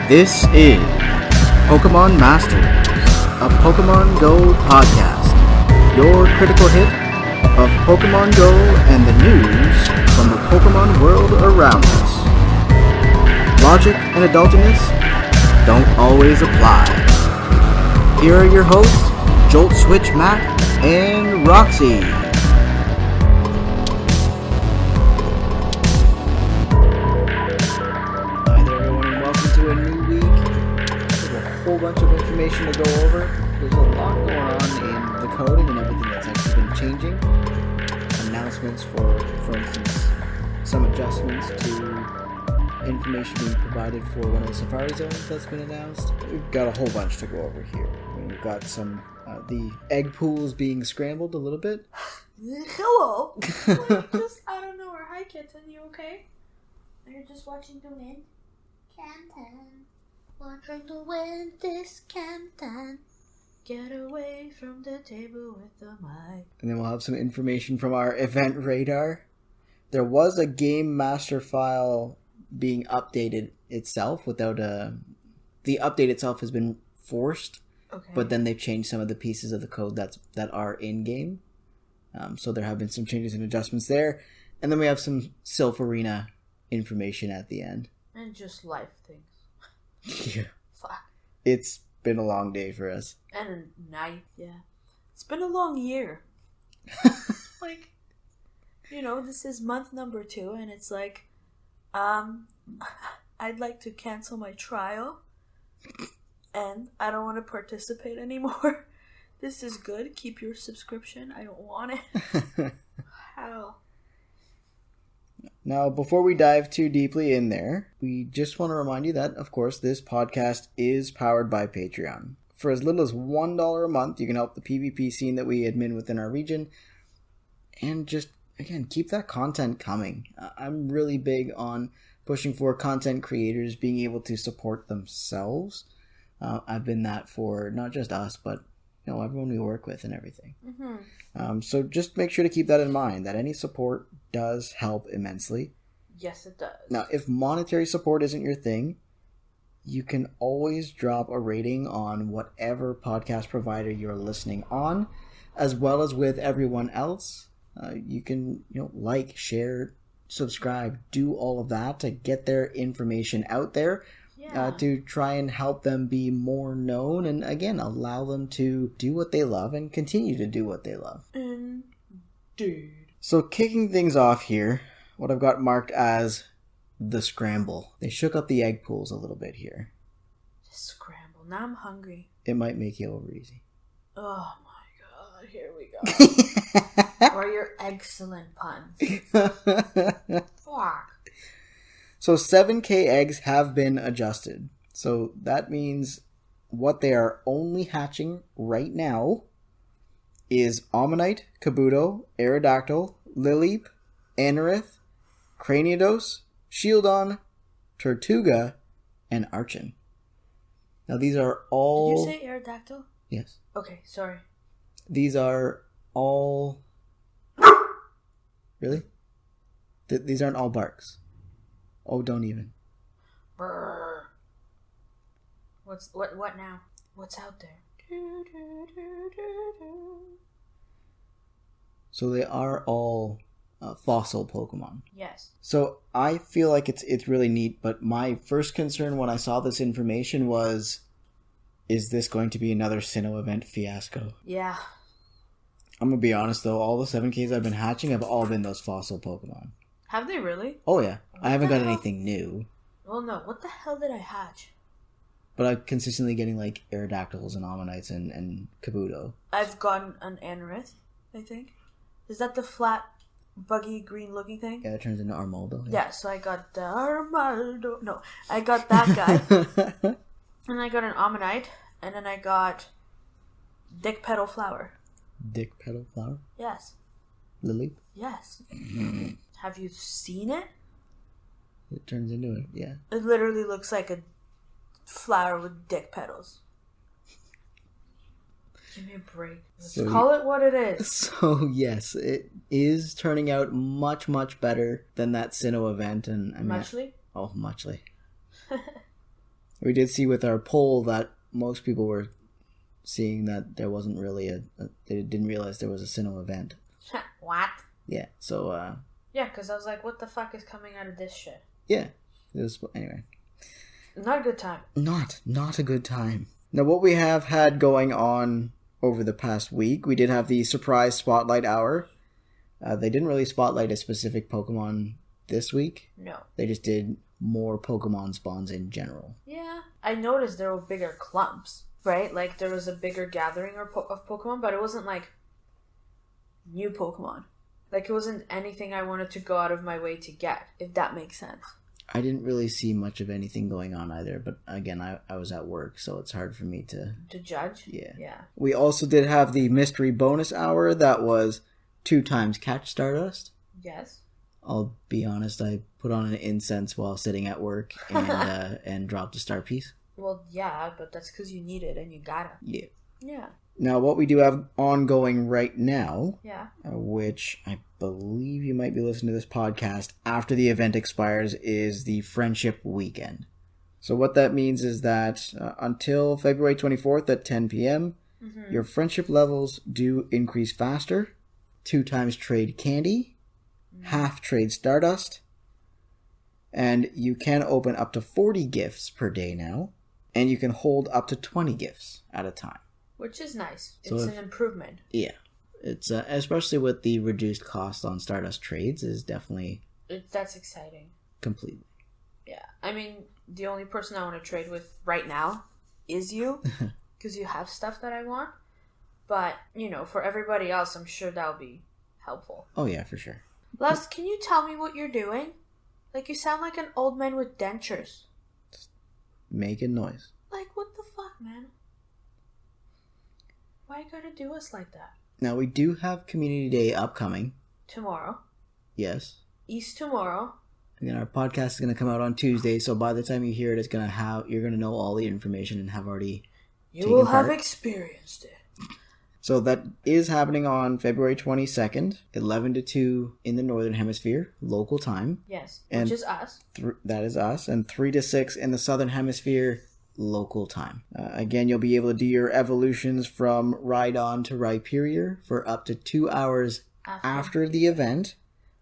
This is PkmnMstrz, a Pokemon Go podcast. Your critical hit of Pokemon Go and the news from the Pokemon world around us. Logic and adultiness don't always apply. Here are your hosts, Jolt Switch Matt and Roxy. Bunch of information to go over. There's a lot going on in the coding and everything that's actually been changing. Announcements for instance, some adjustments to information being provided for one of the Safari zones that's been announced. We've got a whole bunch to go over here. We've got some the egg pools being scrambled a little bit. Hello. I don't know. Hi, kitten. You okay? Are you just watching the wind? Canton. Watching the wind, this Canton. Get away from the table with the mic. And then we'll have some information from our event radar. There was a game master file being updated itself without the update itself has been forced. Okay. But then they've changed some of the pieces of the code that are in game. So there have been some changes and adjustments there. And then we have some Sylph Arena information at the end. And just life things. Yeah. Fuck. It's been a long day for us. And a night, yeah. It's been a long year. This is month number 2, and it's like, I'd like to cancel my trial, and I don't want to participate anymore. This is good. Keep your subscription. I don't want it. How? Now, before we dive too deeply in there, we just want to remind you that, of course, this podcast is powered by Patreon. For as little as $1 a month, you can help the PvP scene that we admin within our region. And just, again, keep that content coming. I'm really big on pushing for content creators being able to support themselves. I've been that for not just us, but everyone we work with and everything. Mm-hmm. So just make sure to keep that in mind, that any support does help immensely. Yes, it does. Now, if monetary support isn't your thing, you can always drop a rating on whatever podcast provider you're listening on, as well as with everyone else. You can, like, share, subscribe, do all of that to get their information out there. Yeah. To try and help them be more known and, again, allow them to do what they love and continue to do what they love. Indeed. So kicking things off here, what I've got marked as the scramble. They shook up the egg pools a little bit here. Scramble. Now I'm hungry. It might make you over easy. Oh my god, here we go. Or your excellent puns. Fuck. So 7K eggs have been adjusted. So that means what they are only hatching right now is Omanyte, Kabuto, Aerodactyl, Lileep, Anorith, Cranidos, Shieldon, Tortuga, and Archon. Now these are all... Did you say Aerodactyl? Yes. Okay, sorry. These are all... Really? These aren't all barks. Oh, don't even. Brr. What now? What's out there? So they are all fossil Pokemon. Yes. So I feel like it's really neat, but my first concern when I saw this information was, is this going to be another Sinnoh event fiasco? Yeah. I'm going to be honest though, all the 7Ks I've been hatching have all been those fossil Pokemon. Have they really? Oh yeah. I haven't got anything new. Well, no. What the hell did I hatch? But I'm consistently getting like Aerodactyls and Omanytes and Kabuto. I've gotten an Anorith, I think. Is that the flat, buggy, green-looking thing? Yeah, it turns into Armaldo. Yeah, so I got the Armaldo. No, I got that guy. And I got an Omanyte. And then I got Dick Petal Flower. Dick Petal Flower? Yes. Lileep? Yes. Have you seen it? It turns into it, yeah. It literally looks like a flower with dick petals. Give me a break. Let's call it what it is. So, yes, it is turning out much, much better than that Sinnoh event. And I mean, Muchly? Oh, muchly. We did see with our poll that most people were seeing that there wasn't really they didn't realize there was a Sinnoh event. What? Yeah, so... Yeah, because I was like, what the fuck is coming out of this shit? Yeah. Anyway. Not a good time. Not a good time. Now, what we have had going on over the past week, we did have the surprise spotlight hour. They didn't really spotlight a specific Pokemon this week. No. They just did more Pokemon spawns in general. Yeah. I noticed there were bigger clumps, right? Like, there was a bigger gathering of Pokemon, but it wasn't, like, new Pokemon. Like, it wasn't anything I wanted to go out of my way to get, if that makes sense. I didn't really see much of anything going on either, but again, I was at work, so it's hard for me to... To judge? Yeah. Yeah. We also did have the mystery bonus hour that was 2 times catch Stardust. Yes. I'll be honest, I put on an incense while sitting at work and dropped a star piece. Well, yeah, but that's because you need it and you gotta. Yeah. Yeah. Now, what we do have ongoing right now, Yeah. Which I believe you might be listening to this podcast after the event expires, is the Friendship Weekend. So what that means is that until February 24th at 10 p.m., your friendship levels do increase faster. 2 times trade candy, half trade Stardust, and you can open up to 40 gifts per day now, and you can hold up to 20 gifts at a time. Which is nice. So It's an improvement. Yeah. It's especially with the reduced cost on Stardust trades is definitely... That's exciting. Completely. Yeah. I mean, the only person I want to trade with right now is you, because you have stuff that I want. But, for everybody else, I'm sure that'll be helpful. Oh, yeah, for sure. Lust, can you tell me what you're doing? Like, you sound like an old man with dentures. Just making noise. Like, what the fuck, man? Why you gotta do us like that? Now, we do have Community Day upcoming. Tomorrow. Yes. East tomorrow. Again, our podcast is going to come out on Tuesday, so by the time you hear it, you're going to know all the information and have already You will have experienced it. So that is happening on February 22nd, 11 to 2 in the Northern Hemisphere, local time. Yes, and which is us. That is us. And 3 to 6 in the Southern Hemisphere, local time. Again, you'll be able to do your evolutions from Rhydon to Rhyperior for up to 2 hours after the event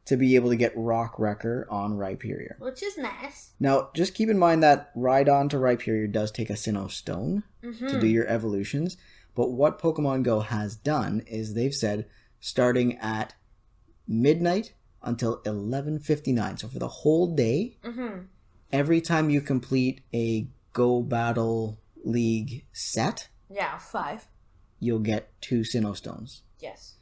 to be able to get Rock Wrecker on Rhyperior. Which is nice. Now, just keep in mind that Rhydon to Rhyperior does take a Sinnoh Stone to do your evolutions. But what Pokemon Go has done is they've said starting at midnight until 11:59. So for the whole day, every time you complete a Go Battle League set, 5. you'll get 2 Sinnoh Stones. Yes.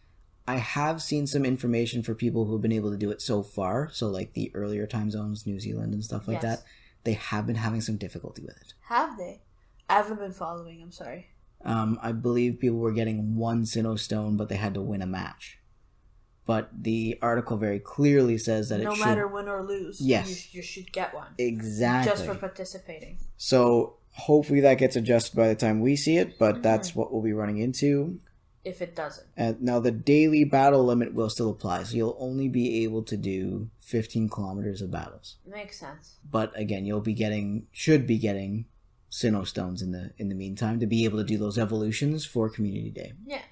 I have seen some information for people who've been able to do it so far. So like the earlier time zones, New Zealand and stuff like that, they have been having some difficulty with it. Have they? I haven't been following, I'm sorry. I believe people were getting 1 Sinnoh Stone, but they had to win a match. But the article very clearly says that no matter win or lose, you should get one. Exactly. Just for participating. So hopefully that gets adjusted by the time we see it, but that's what we'll be running into. If it doesn't. Now the daily battle limit will still apply, so you'll only be able to do 15 kilometers of battles. Makes sense. But again, should be getting Sinnoh Stones in the meantime to be able to do those evolutions for Community Day. Yeah.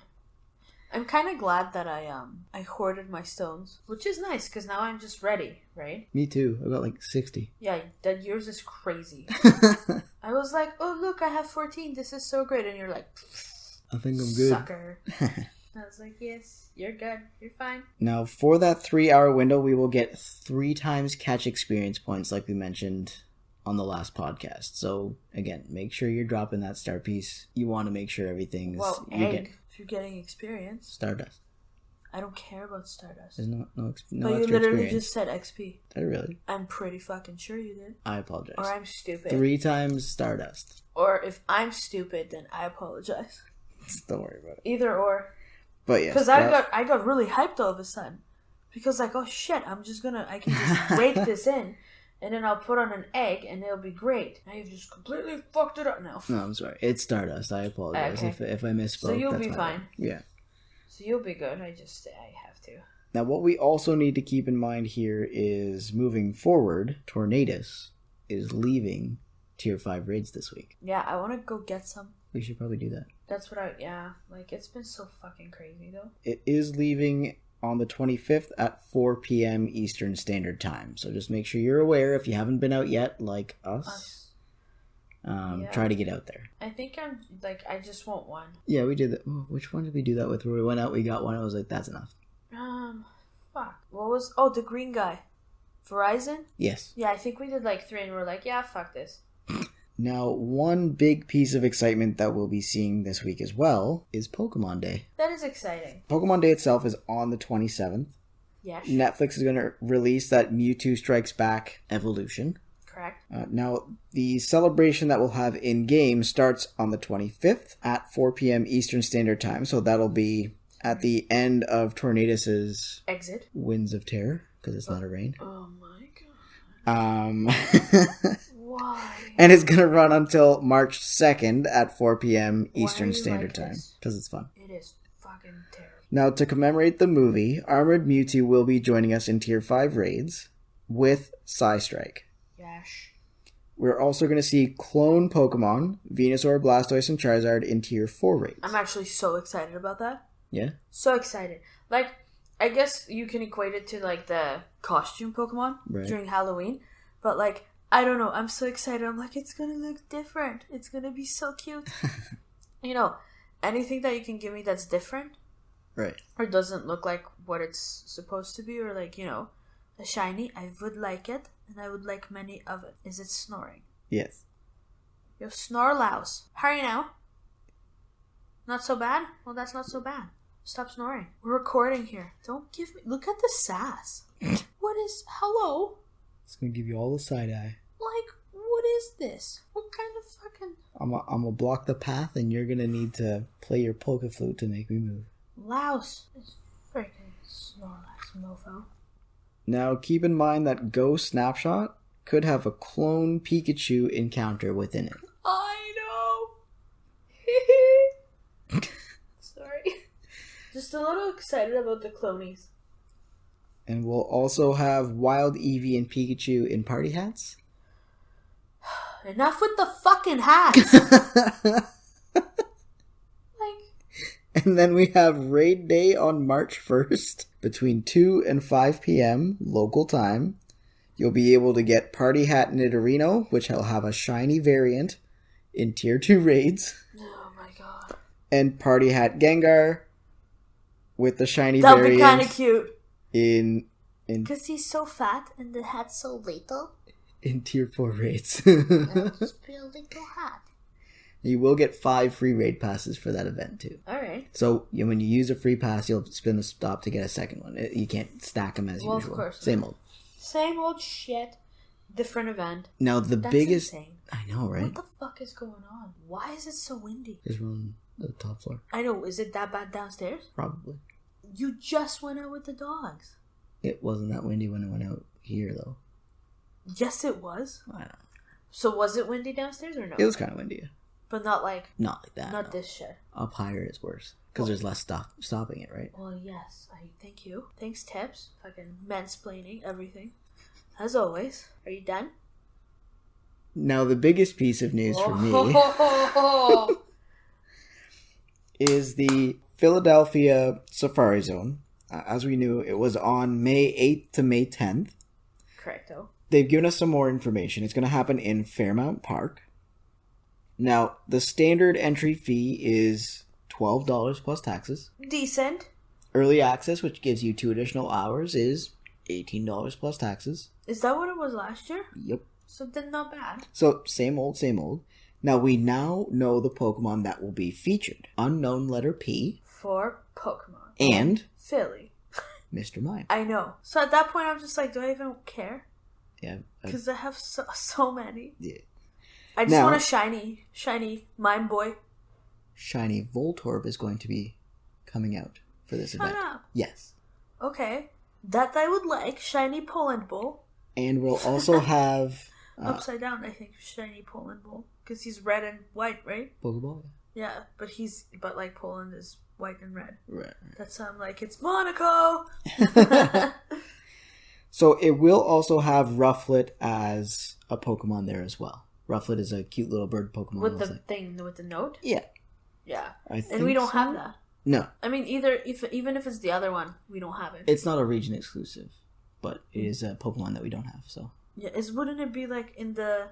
I'm kind of glad that I hoarded my stones, which is nice because now I'm just ready, right? Me too. I got like 60. Yeah, that yours is crazy. I was like, oh look, I have 14. This is so great, and you're like, I think I'm good. Sucker. I was like, yes, you're good. You're fine. Now, for that 3-hour window, we will get 3 times catch experience points, like we mentioned on the last podcast. So, again, make sure you're dropping that star piece. You want to make sure everything's... Well, if you're getting experience. Stardust. I don't care about Stardust. There's no but extra you literally experience. just said XP. Did I really? I'm pretty fucking sure you did. I apologize. Or I'm stupid. 3 times Stardust. Or if I'm stupid, then I apologize. Don't worry about it. Either or. But yes. Because I got really hyped all of a sudden. Because like, oh shit, I can just rake this in. And then I'll put on an egg, and it'll be great. Now you've just completely fucked it up now. No, I'm sorry. It's Stardust. I apologize if I misspoke. So you'll be fine. Yeah. So you'll be good. I have to. Now, what we also need to keep in mind here is moving forward, Tornadus is leaving tier 5 raids this week. Yeah, I want to go get some. We should probably do that. That's what like, it's been so fucking crazy, though. It is leaving on the 25th at 4 p.m. Eastern Standard Time. So just make sure you're aware if you haven't been out yet, like us. Try to get out there. I think I just want one. Yeah, we did that. Oh, which one did we do that with? Where we went out, we got one. I was like, that's enough. Fuck. What was... Oh, the green guy. Verizon? Yes. Yeah, I think we did like 3 and we're like, yeah, fuck this. Now, one big piece of excitement that we'll be seeing this week as well is Pokemon Day. That is exciting. Pokemon Day itself is on the 27th. Yes. Netflix is going to release that Mewtwo Strikes Back Evolution. Correct. Now, the celebration that we'll have in-game starts on the 25th at 4 p.m. Eastern Standard Time. So that'll be at the end of Tornadus' exit. Winds of Terror, because it's not a rain. Oh my god. Why? And it's going to run until March 2nd at 4 p.m. Eastern Standard Time. Because it's fun. It is fucking terrible. Now, to commemorate the movie, Armored Mewtwo will be joining us in Tier 5 raids with Psystrike. Yes. We're also going to see clone Pokemon, Venusaur, Blastoise, and Charizard in Tier 4 raids. I'm actually so excited about that. Yeah? So excited. Like, I guess you can equate it to, like, the costume Pokemon during Halloween. But, like, I don't know. I'm so excited. I'm like, it's going to look different. It's going to be so cute. You know, anything that you can give me that's different. Right. Or doesn't look like what it's supposed to be. Or, like, you know, a shiny. I would like it. And I would like many of it. Is it snoring? Yes. Yo, Snorlaus. Hurry now. Not so bad? Well, that's not so bad. Stop snoring. We're recording here. Don't give me... Look at the sass. What is... Hello? It's going to give you all the side eye. Like, what is this? What kind of fucking... I'm going to block the path, and you're going to need to play your polka flute to make me move. Louse. It's freaking Snorlax, mofo. Now, keep in mind that Go Snapshot could have a clone Pikachu encounter within it. I know. Sorry. Just a little excited about the clonies. And we'll also have Wild Eevee and Pikachu in party hats. Enough with the fucking hats. And then we have Raid Day on March 1st between 2 and 5 p.m. local time. You'll be able to get Party Hat Nidorino, which will have a shiny variant in Tier 2 raids. Oh my god. And Party Hat Gengar with the shiny That'll variant. That'll be kind of cute. In because he's so fat and the hat's so little. In Tier 4 raids. That'll just be a little hat. You will get 5 free raid passes for that event too. Alright. So when you use a free pass, you'll spin the stop to get a second one. You can't stack them as usual. Of course. Same old. Same old shit. Different event. Now the That's biggest... insane. I know, right? What the fuck is going on? Why is it so windy? Because we're on the top floor. I know. Is it that bad downstairs? Probably. You just went out with the dogs. It wasn't that windy when I went out here, though. Yes, it was. I don't know. So was it windy downstairs or no? It was kind of windy. But not like... Not like that. Not no. this shit. Up higher is worse. Because there's less stopping it, right? Well, yes. Thank you. Thanks, tips. Fucking mansplaining everything. As always. Are you done? Now, the biggest piece of news for me is the Philadelphia Safari Zone. As we knew, it was on May 8th to May 10th. Correcto. They've given us some more information. It's going to happen in Fairmount Park. Now, the standard entry fee is $12 plus taxes. Decent. Early access, which gives you 2 additional hours, is $18 plus taxes. Is that what it was last year? Yep. So then not bad. So, same old, same old. Now, we now know the Pokemon that will be featured. Unknown letter P. For Pokemon. And... Philly. Mr. Mime. I know. So at that point, I'm just like, do I even care? Yeah. Because I have so many. Yeah. I just want a shiny Mime Boy. Shiny Voltorb is going to be coming out for this event. Shut up. Yes. Okay. That I would like. Shiny Poland Bull. And we'll also have... Upside down, I think. Shiny Poland Bull. Because he's red and white, right? Pokeball? Yeah, but like Poland is white and red. Right. That's how I'm like, it's Monaco! So it will also have Rufflet as a Pokemon there as well. Rufflet is a cute little bird Pokemon. With the thing, with the note? Yeah. Yeah. I think and we don't so? have that. No. I mean, even if it's the other one, we don't have it. It's not a region exclusive, but it is a Pokemon that we don't have, so. Yeah, wouldn't it be like in the...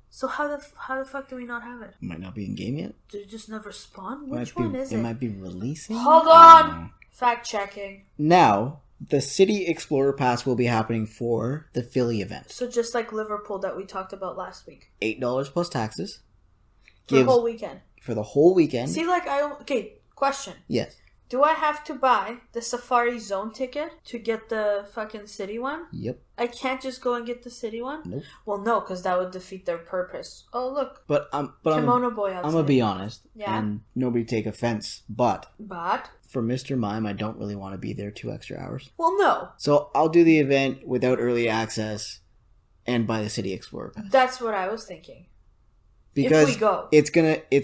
So how the fuck do we not have it? It might not be in game yet. Did it just never spawn? Which one is it? It might be releasing. Hold on! Fact checking. Now, the City Explorer Pass will be happening for the Philly event. So just like Liverpool that we talked about last week. $8 plus taxes. For the whole weekend. For the whole weekend. See, like, okay, question. Yes. Do I have to buy the Safari Zone ticket to get the fucking city one? Yep. I can't just go and get the city one? Nope. Well, no, because that would defeat their purpose. Oh, look. Kimono Boy outside. I'm going to be honest. Yeah. And nobody take offense. But But? for Mr. Mime, I don't really want to be there 2 extra hours. Well, no. So I'll do the event without early access and buy the City Explorer Pass. That's what I was thinking. Because if we go. it's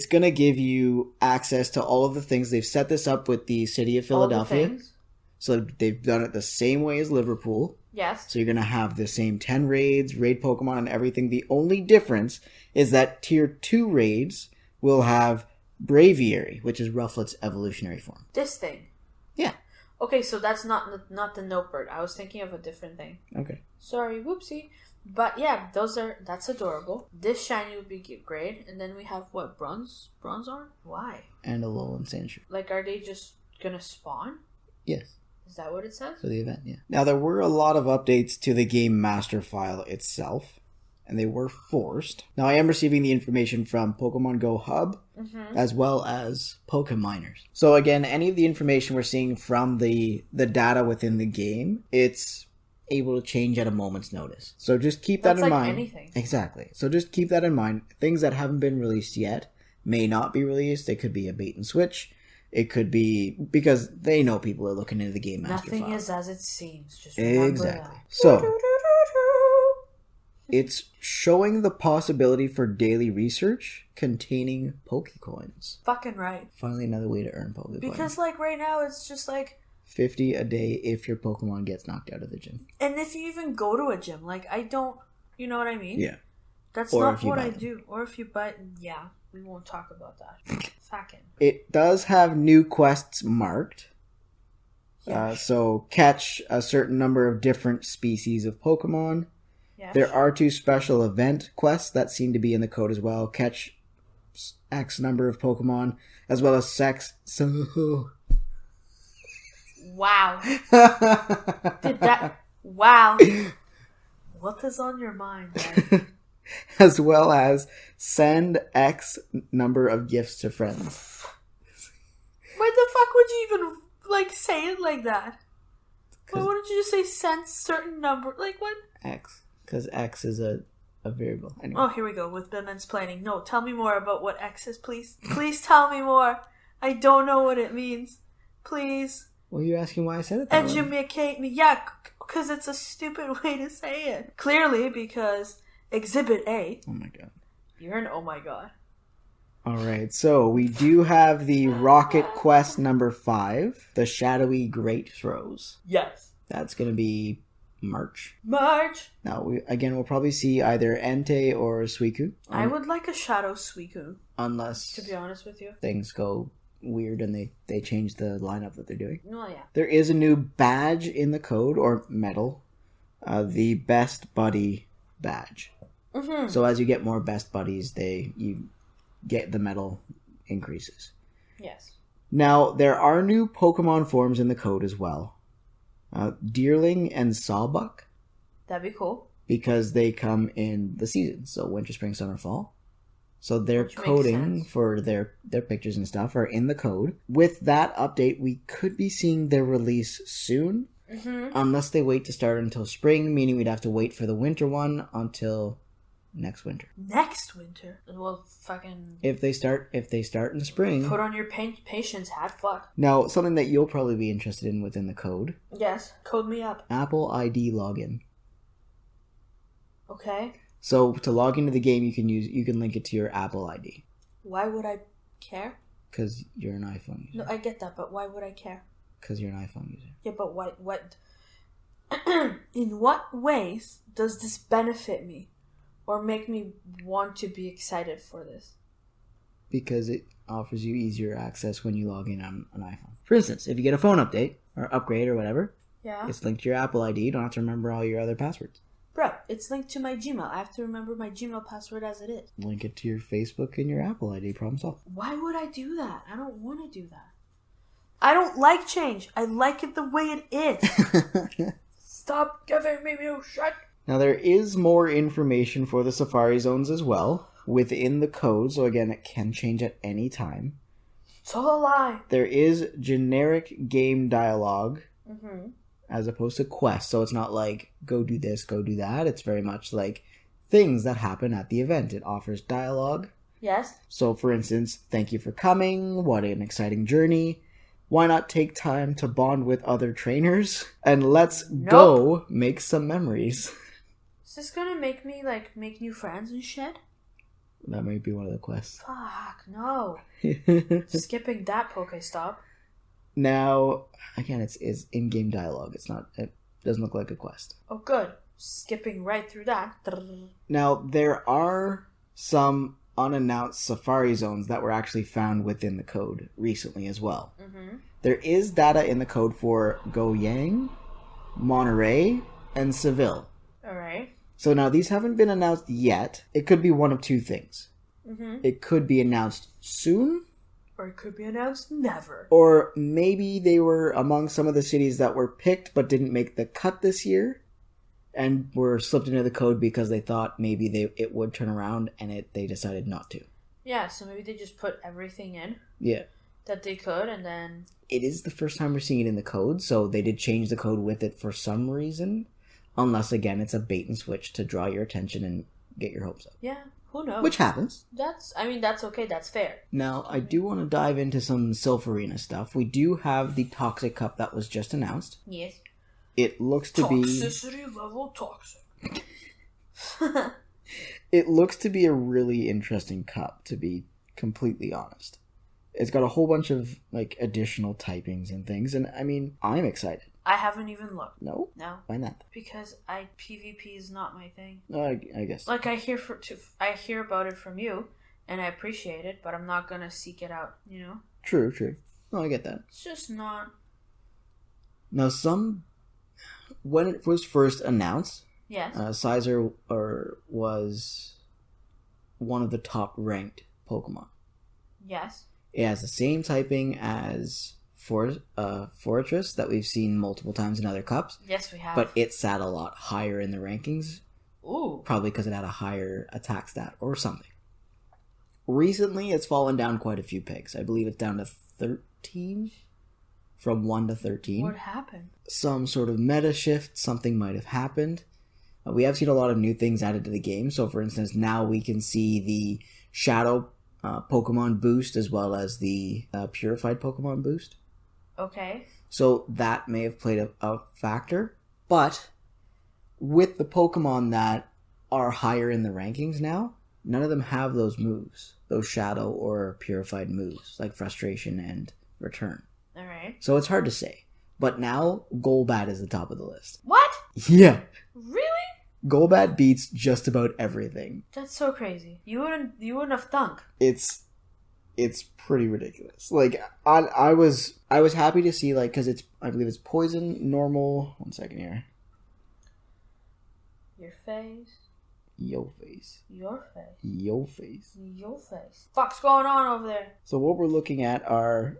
gonna give you access to all of the things. They've set this up with the City of Philadelphia. All the things. So they've done it the same way as Liverpool. Yes. So you're gonna have the same 10 raids, raid Pokemon, and everything. The only difference is that Tier 2 raids will have Braviary, which is Rufflet's evolutionary form. This thing. Yeah. Okay, so that's not the Notebird. I was thinking of a different thing. Okay. Sorry, whoopsie. But yeah, that's adorable. This shiny would be great. And then we have what, bronze arm? Why? And a Alolan Sandshrew. Like, are they just gonna spawn? Yes. Is that what it says? For the event, yeah. Now, there were a lot of updates to the game master file itself, and they were forced. Now, I am receiving the information from Pokemon Go Hub, as well as PokeMiners. So again, any of the information we're seeing from the data within the game, it's able to change at a moment's notice. So just keep that in mind. Anything. Exactly. So just keep that in mind. Things that haven't been released yet may not be released. It could be a bait and switch. It could be because they know people are looking into the game master Nothing file. is as it seems. Just remember Exactly. that. So it's showing the possibility for daily research containing Pokecoins. Fucking right. Finally, another way to earn Pokecoins. Because like right now, it's just like 50 a day if your Pokemon gets knocked out of the gym. And if you even go to a gym, like I don't, you know what I mean? Yeah. That's or not what I do. Or if you buy, yeah, we won't talk about that. Fucking. It does have new quests marked. Yeah. So catch a certain number of different species of Pokemon. Yeah. There are 2 special event quests that seem to be in the code as well. Catch X number of Pokemon, as well as sex. So. Wow. Did that? Wow. What is on your mind, man? As well as send X number of gifts to friends. Why the fuck would you even like say it like that? Why wouldn't you just say send certain number? Like what? X. Because X is a variable. Anyway. Oh, here we go with PkmnMstrz. No, tell me more about what X is, please. Please tell me more. I don't know what it means. Please. Well, you're asking why I said it that way. Educate me. Yeah, because it's a stupid way to say it. Clearly, because Exhibit A. Oh my god. You're an oh my god. Alright, so we do have the Rocket Quest number 5, the Shadowy Great Throws. Yes. That's going to be March. Now, we'll probably see either Entei or Suicune. I would like a Shadow Suicune. Unless, to be honest with you, things go weird and they change the lineup that they're doing. Oh, yeah. There is a new badge in the code, or medal, the Best Buddy badge. Mm-hmm. So as you get more Best Buddies, you get the medal increases. Yes. Now, there are new Pokemon forms in the code as well. Deerling and Sawbuck. That'd be cool. Because they come in the seasons. So winter, spring, summer, fall. So their coding for their pictures and stuff are in the code. With that update, we could be seeing their release soon. Mm-hmm. Unless they wait to start until spring, meaning we'd have to wait for the winter one until next winter. Next winter? Well, fucking... If they start in spring... Put on your patience hat, fuck. Now, something that you'll probably be interested in within the code. Yes, code me up. Apple ID login. Okay. So, to log into the game, you can link it to your Apple ID. Why would I care? Because you're an iPhone user. No, I get that, but why would I care? Because you're an iPhone user. Yeah, but what... In what ways does this benefit me? or make me want to be excited for this? Because it offers you easier access when you log in on an iPhone. For instance, if you get a phone update or upgrade or whatever, Yeah. it's linked to your Apple ID. You don't have to remember all your other passwords. Bro, it's linked to my Gmail. I have to remember my Gmail password as it is. Link it to your Facebook and your Apple ID. Problem solved. Why would I do that? I don't want to do that. I don't like change. I like it the way it is. Stop giving me new shit. Now, there is more information for the Safari Zones as well within the code. So, again, it can change at any time. It's all a lie. There is generic game dialogue Mm-hmm. as opposed to quests. So, it's not like, go do this, go do that. It's very much like things that happen at the event. It offers dialogue. Yes. So, for instance, thank you for coming. What an exciting journey. Why not take time to bond with other trainers? And let's go make some memories. Is this gonna make me, like, make new friends and shit? That might be one of the quests. Fuck, no. Skipping that Pokestop. Now, again, it's in-game dialogue. It doesn't look like a quest. Oh, good. Skipping right through that. Now, there are some unannounced Safari Zones that were actually found within the code recently as well. Mm-hmm. There is data in the code for Goyang, Monterey, and Seville. Alright. So now these haven't been announced yet. It could be one of two things. Mm-hmm. It could be announced soon, Or it could be announced never. or maybe they were among some of the cities that were picked but didn't make the cut this year and were slipped into the code because they thought maybe it would turn around and they decided not to. Yeah, so maybe they just put everything in Yeah. that they could, and then... It is the first time we're seeing it in the code, so they did change the code with it for some reason. Unless, again, it's a bait and switch to draw your attention and get your hopes up. Yeah, who knows? Which happens. That's okay, that's fair. Now, I do want to dive into some Silpharina stuff. We do have the Toxic Cup that was just announced. Yes. It looks to be... Toxicity level toxic. It looks to be a really interesting cup, to be completely honest. It's got a whole bunch of, like, additional typings and things, and, I mean, I'm excited. I haven't even looked. No? No. Why not? Because PvP is not my thing. I guess. Like, I hear about it from you, and I appreciate it, but I'm not gonna seek it out, you know? True. No, I get that. It's just not... Now, when it was first announced, Yes. Charizard was one of the top ranked Pokemon. Yes. It has the same typing as Fortress that we've seen multiple times in other cups, Yes, we have. but it sat a lot higher in the rankings, Ooh. probably because it had a higher attack stat or something. Recently, it's fallen down quite a few pegs. I believe it's down to 13, from 1 to 13. What happened? Some sort of meta shift, something might have happened. We have seen a lot of new things added to the game. So, for instance, now we can see the Shadow Pokemon boost as well as the Purified Pokemon boost. Okay. So that may have played a factor. But with the Pokemon that are higher in the rankings now, none of them have those moves, those Shadow or Purified moves, like Frustration and Return. Alright. So it's hard to say. But now, Golbat is the top of the list. What? Yeah. Really? Golbat beats just about everything. That's so crazy. You wouldn't have thunk. It's pretty ridiculous. Like, I was happy to see, like, because I believe it's poison, normal. 1 second here. Your face. Yo face. Your face. Yo face. Your face. Fuck's going on over there? So what we're looking at are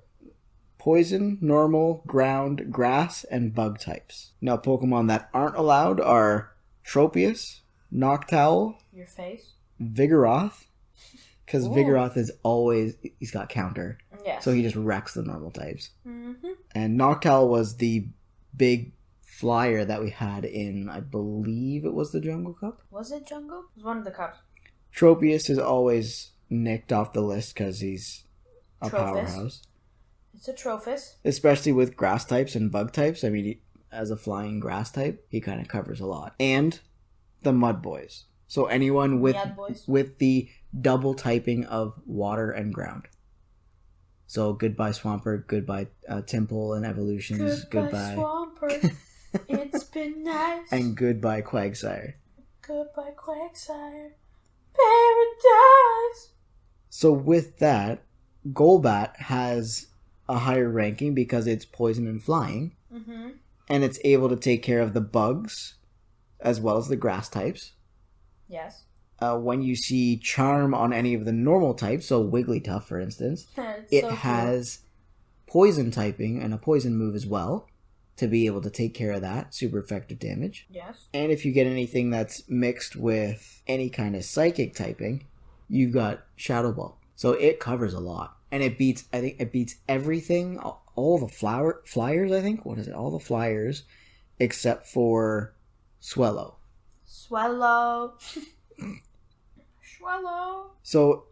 poison, normal, ground, grass, and bug types. Now, Pokemon that aren't allowed are Tropius, Noctowl, Your face. Vigoroth, because Ooh. Vigoroth he's got counter, Yes. so he just wrecks the normal types. Mm-hmm. And Noctowl was the big flyer that we had in, I believe it was the Jungle Cup. Was it Jungle? It was one of the cups. Tropius is always nicked off the list because he's a Trophus. powerhouse. It's a Trophus. Especially with grass types and bug types. I mean, as a flying grass type, he kind of covers a lot. And the Mud Boys. So anyone with the double typing of water and ground. So goodbye Swampert, goodbye Temple and Evolutions, Goodbye Swampert. It's been nice. And goodbye Quagsire. Goodbye, Quagsire. Paradise. So with that, Golbat has a higher ranking because it's poison and flying. Mm-hmm. And it's able to take care of the bugs as well as the grass types. Yes. When you see Charm on any of the normal types, so Wigglytuff, for instance, it so has poison typing and a poison move as well to be able to take care of that. Super effective damage. Yes. And if you get anything that's mixed with any kind of psychic typing, you've got Shadow Ball. So it covers a lot. And it beats, I think it beats everything, all the flyers, I think. What is it? All the flyers except for Swellow. Swallow. So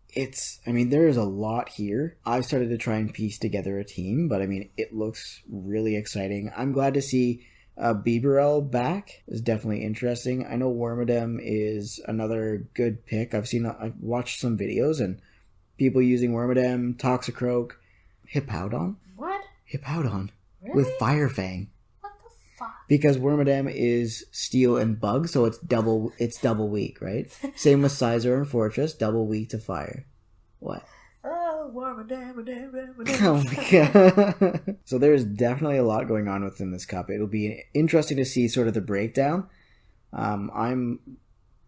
it's, I mean, there is a lot here. I've started to try and piece together a team, but I mean, it looks really exciting. I'm glad to see Bibarel back. Is definitely interesting. I know Wormadam is another good pick. I've watched some videos and people using Wormadam, Toxicroak, Hippowdon. What? Hippowdon. Really? With Fire Fang. What the fuck? Because Wormadam is steel and bug, so it's double weak, right? Same with Scizor and Fortress, double weak to fire. What? Oh, Wormadam. Oh my god. So there's definitely a lot going on within this cup. It'll be interesting to see sort of the breakdown. I'm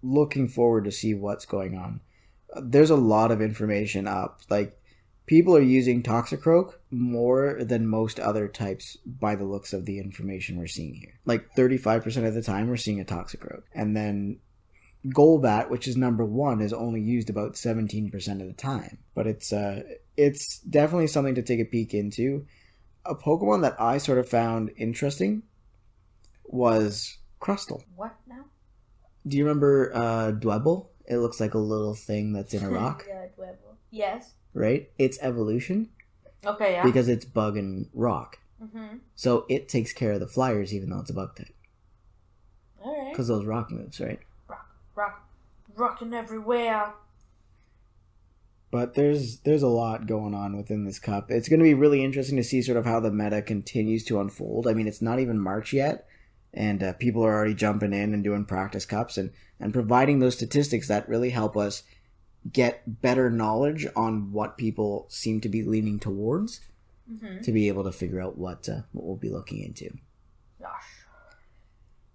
looking forward to see what's going on. There's a lot of information up. Like, people are using Toxicroak more than most other types by the looks of the information we're seeing here. Like 35% of the time we're seeing a Toxicroak. And then Golbat, which is number 1, is only used about 17% of the time. But it's definitely something to take a peek into. A Pokemon that I sort of found interesting was Crustle. What now? Do you remember Dwebble? It looks like a little thing that's in a rock. Yeah, Dwebble. Yes. Right? It's evolution. Okay, yeah. Because it's bug and rock. Mm-hmm. So it takes care of the flyers even though it's a bug type. Alright. Because those rock moves, right? Rocking everywhere. But there's a lot going on within this cup. It's going to be really interesting to see sort of how the meta continues to unfold. I mean, it's not even March yet. And people are already jumping in and doing practice cups and providing those statistics that really help us get better knowledge on what people seem to be leaning towards to be able to figure out what we'll be looking into. Gosh.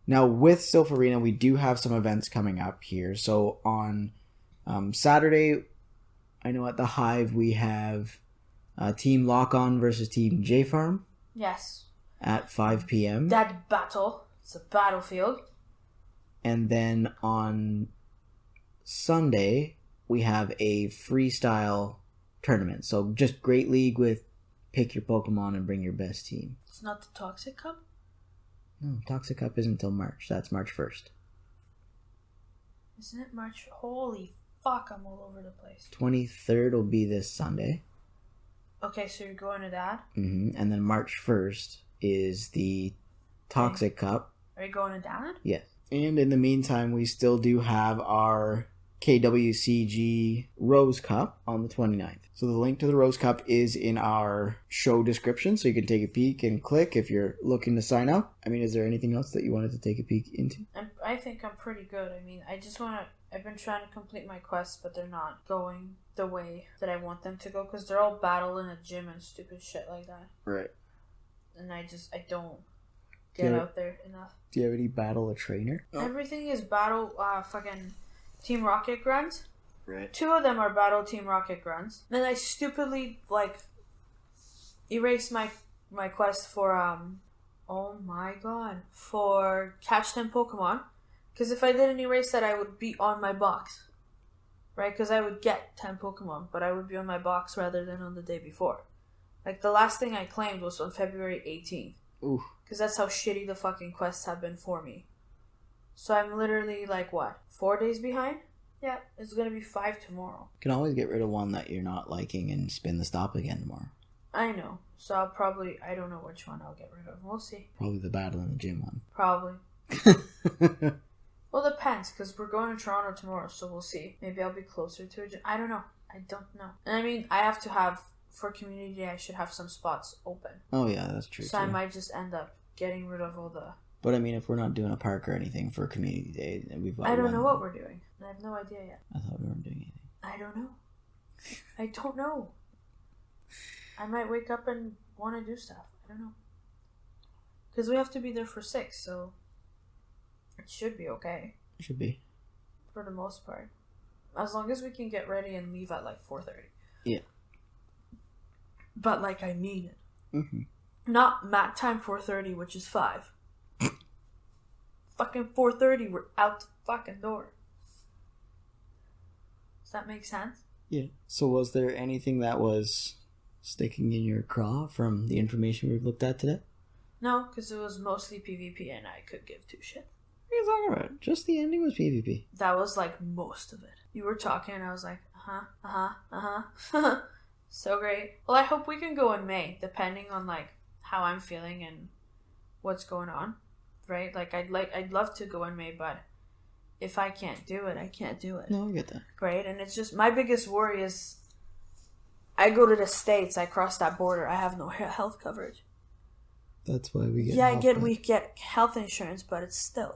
Now, with Silpharina, we do have some events coming up here. So on Saturday, I know at the Hive we have Team Lock-On versus Team J-Farm. Yes. At 5 p.m. That battle. It's a battlefield. And then on Sunday, we have a freestyle tournament. So just Great League with pick your Pokemon and bring your best team. It's not the Toxic Cup? No, Toxic Cup isn't until March. That's March 1st. Isn't it March? Holy fuck, I'm all over the place. 23rd will be this Sunday. Okay, so you're going to that? Mm-hmm. And then March 1st is the Toxic Cup. Are you going to that? Yes. And in the meantime, we still do have our KWCG Rose Cup on the 29th. So the link to the Rose Cup is in our show description, so you can take a peek and click if you're looking to sign up. I mean, is there anything else that you wanted to take a peek into? I think I'm pretty good. I mean, I've been trying to complete my quests, but they're not going the way that I want them to go, because they're all battle in a gym and stupid shit like that. Right. And I don't get out there enough. Do you have any battle a trainer? Everything is battle fucking Team Rocket Grunts. Right. 2 of them are battle Team Rocket Grunts. Then I stupidly erased my quest for oh my god, for catch 10 Pokemon. Because if I didn't erase that, I would be on my box. Right? Because I would get 10 Pokemon, but I would be on my box rather than on the day before. Like, the last thing I claimed was on February 18th. Ooh. Because that's how shitty the fucking quests have been for me. So I'm literally, 4 days behind? Yeah, it's gonna be 5 tomorrow. You can always get rid of one that you're not liking and spin the stop again tomorrow. I know. So I don't know which one I'll get rid of. We'll see. Probably the battle in the gym one. Probably. Well, depends, because we're going to Toronto tomorrow, so we'll see. Maybe I'll be closer to it. I don't know. I don't know. And I mean, I have to have, for community day, I should have some spots open. Oh yeah, that's true. So I might just end up getting rid of all the But I mean, if we're not doing a park or anything for Community Day, then we've got I don't know what we're doing. I have no idea yet. I thought we weren't doing anything. I don't know. I don't know. I might wake up and want to do stuff. I don't know. Because we have to be there for 6, so it should be okay. It should be. For the most part. As long as we can get ready and leave at like 4:30. Yeah. But like I mean it. Mm-hmm. Not mat time 4:30, which is 5. Fucking 4:30, we're out the fucking door. Does that make sense? Yeah. So was there anything that was sticking in your craw from the information we've looked at today? No, because it was mostly PvP and I could give two shit. What are you talking about? Just the ending was PvP. That was like most of it. You were talking and I was like, So great. Well, I hope we can go in May, depending on like how I'm feeling and what's going on. Right? I'd love to go in May, but if I can't do it, I can't do it. No, I get that. Right? And it's just, my biggest worry is I go to the States, I cross that border, I have no health coverage. That's why we get we get health insurance, but it's still.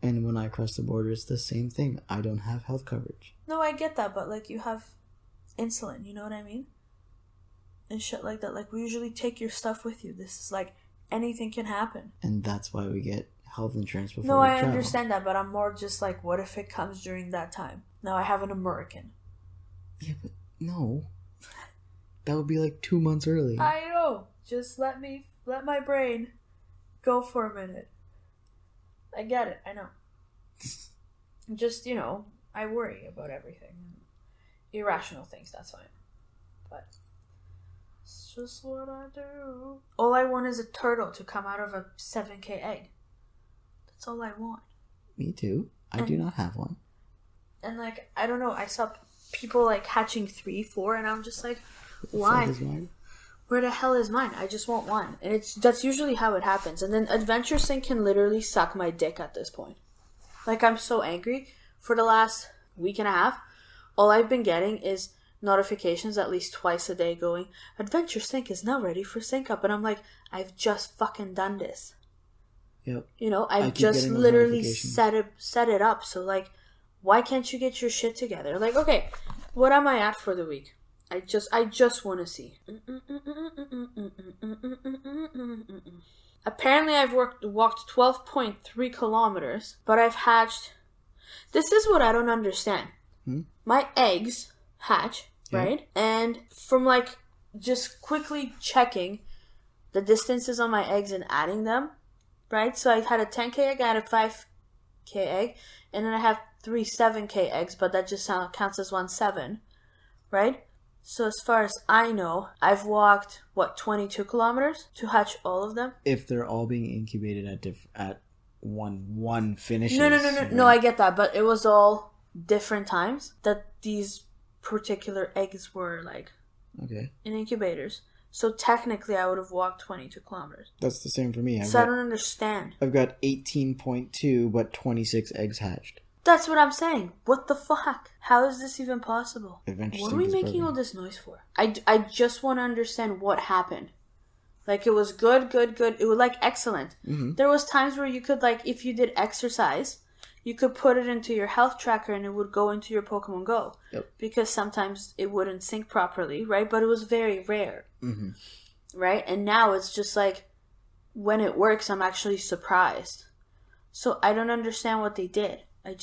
And when I cross the border, it's the same thing. I don't have health coverage. No, I get that, but like you have insulin, you know what I mean? And shit like that. Like we usually take your stuff with you. This is like anything can happen. And that's why we get health insurance before No, we I travel. understand that, but I'm more just like, what if it comes during that time? Now I have an American. Yeah, but no. That would be like 2 months early. I know. Just let my brain go for a minute. I get it. I know. Just, I worry about everything. Irrational things, that's fine. But it's just what I do. All I want is a turtle to come out of a 7K egg. That's all I want. Me too. I do not have one. And like, I don't know, I saw people like hatching 3, 4, and I'm just like, why? Where the hell is mine? I just want one. And that's usually how it happens. And then Adventure Sync can literally suck my dick at this point. Like, I'm so angry. For the last week and a half, all I've been getting is notifications at least twice a day going, Adventure Sync is now ready for sync up. And I'm like, I've just fucking done this. Yep. I've just literally set it up. So, like, why can't you get your shit together? Like, okay, what am I at for the week? I just want to see. Apparently I've walked 12.3 kilometers, but I've hatched. This is what I don't understand. My eggs hatch, right? And from like just quickly checking the distances on my eggs and adding them, right? So I had a 10K egg, I had a 5K egg, and then I have 3 7K eggs, but that just counts as 1 7, right? So as far as I know, I've walked, 22 kilometers to hatch all of them? If they're all being incubated at one finishes. No, right? no, I get that, but it was all different times that these particular eggs were, like, in incubators. So technically, I would have walked 22 kilometers. That's the same for me. I don't understand. I've got 18.2, but 26 eggs hatched. That's what I'm saying. What the fuck? How is this even possible? What are we making all this noise for? I just want to understand what happened. Like, it was good. It was, like, excellent. Mm-hmm. There was times where you could, like, if you did exercise, you could put it into your health tracker and it would go into your Pokemon Go. Yep. Because sometimes it wouldn't sync properly, right? But it was very rare. Mm-hmm. Right? And now it's just, like, when it works, I'm actually surprised. So I don't understand what they did. I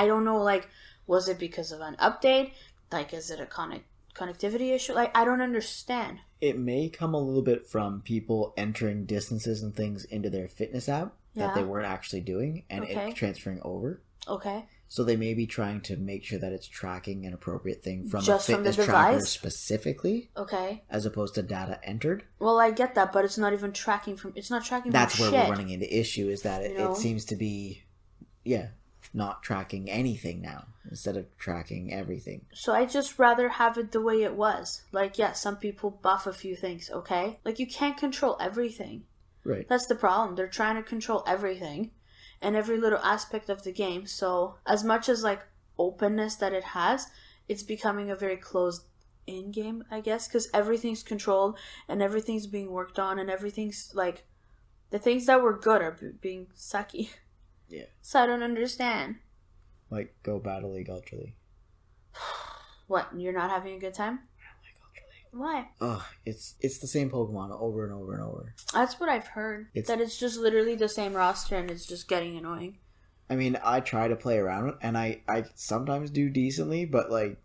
don't know, like, was it because of an update? Like, is it a connectivity issue? Like, I don't understand. It may come a little bit from people entering distances and things into their fitness app that they weren't actually doing and it transferring over. Okay. So they may be trying to make sure that it's tracking an appropriate thing from just a fitness from the tracker device? specifically. Okay. As opposed to data entered. Well, I get that, but it's not even tracking from... It's not tracking That's from where we're running into issue, is that it seems to be... not tracking anything now instead of tracking everything. So I just rather have it the way it was. Like, some people buff a few things, okay? Like, you can't control everything. Right. That's the problem. They're trying to control everything and every little aspect of the game. So as much as, like, openness that it has, it's becoming a very closed in game, I guess, because everything's controlled and everything's being worked on and everything's, like, The things that were good are being sucky. Yeah. So I don't understand. Like, go Battle League, Ultra League. What? You're not having a good time? I don't like Ultra League. Why? Ugh, it's the same Pokemon over and over and over. That's what I've heard. That it's just literally the same roster and it's just getting annoying. I mean, I try to play around and I sometimes do decently, but like,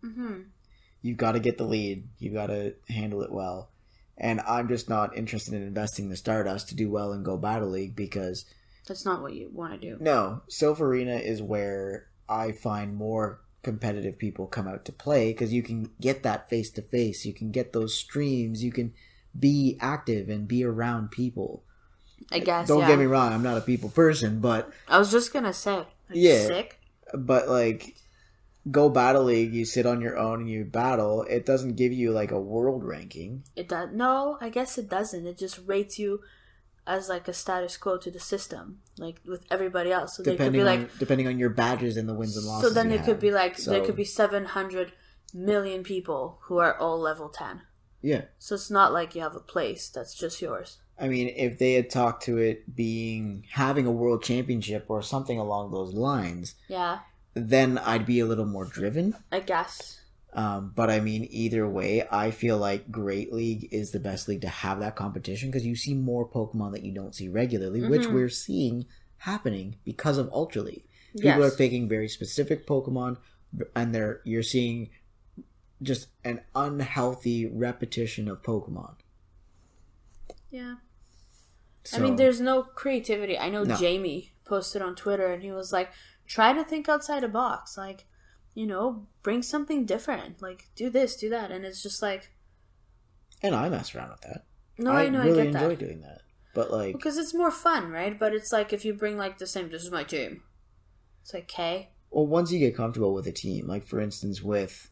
you've got to get the lead. You've got to handle it well. And I'm just not interested in investing the Stardust to do well in Go Battle League because... That's not what you want to do. No. Sylph Arena is where I find more competitive people come out to play because you can get that face-to-face. You can get those streams. You can be active and be around people. I guess, Don't get me wrong. I'm not a people person, but... I was just going to say. Sick? But, like... Go Battle League, you sit on your own and you battle. It doesn't give you like a world ranking. It does. No, I guess it doesn't. It just rates you as like a status quo to the system, like with everybody else. So depending on your badges and the wins and losses. So then it could be like there could be 700 million people who are all level 10. Yeah. So it's not like you have a place that's just yours. I mean, if they had talked to it having a world championship or something along those lines. Yeah. Then I'd be a little more driven. I guess. But I mean, either way, I feel like Great League is the best league to have that competition because you see more Pokemon that you don't see regularly, which we're seeing happening because of Ultra League. People are picking very specific Pokemon, and you're seeing just an unhealthy repetition of Pokemon. Yeah. So, I mean, there's no creativity. I know Jamie posted on Twitter, and he was like, try to think outside the box. Like, you know, bring something different. Like, do this, do that. And it's just like... And I mess around with that. No, I know, really I get that. enjoy doing that. But, like... Because it's more fun, right? But it's like, if you bring, like, the same... This is my team. It's like, okay. Well, once you get comfortable with a team, like, for instance, with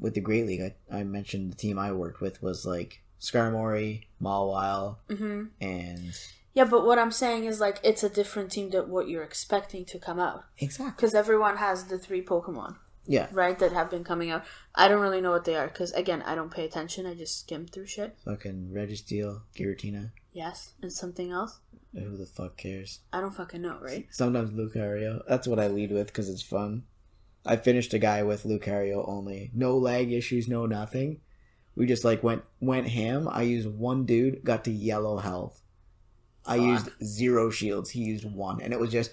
the Great League, I mentioned the team I worked with was, like, Skarmory, Mawile, and... Yeah, but what I'm saying is, like, it's a different team than what you're expecting to come out. Exactly. Because everyone has the 3 Pokemon. Yeah. Right, that have been coming out. I don't really know what they are, because, again, I don't pay attention. I just skim through shit. Fucking Registeel, Giratina. Yes, and something else. Who the fuck cares? I don't fucking know, right? Sometimes Lucario. That's what I lead with, because it's fun. I finished a guy with Lucario only. No lag issues, no nothing. We just, like, went ham. I used one dude, got to yellow health. I used 0 shields. He used 1. And it was just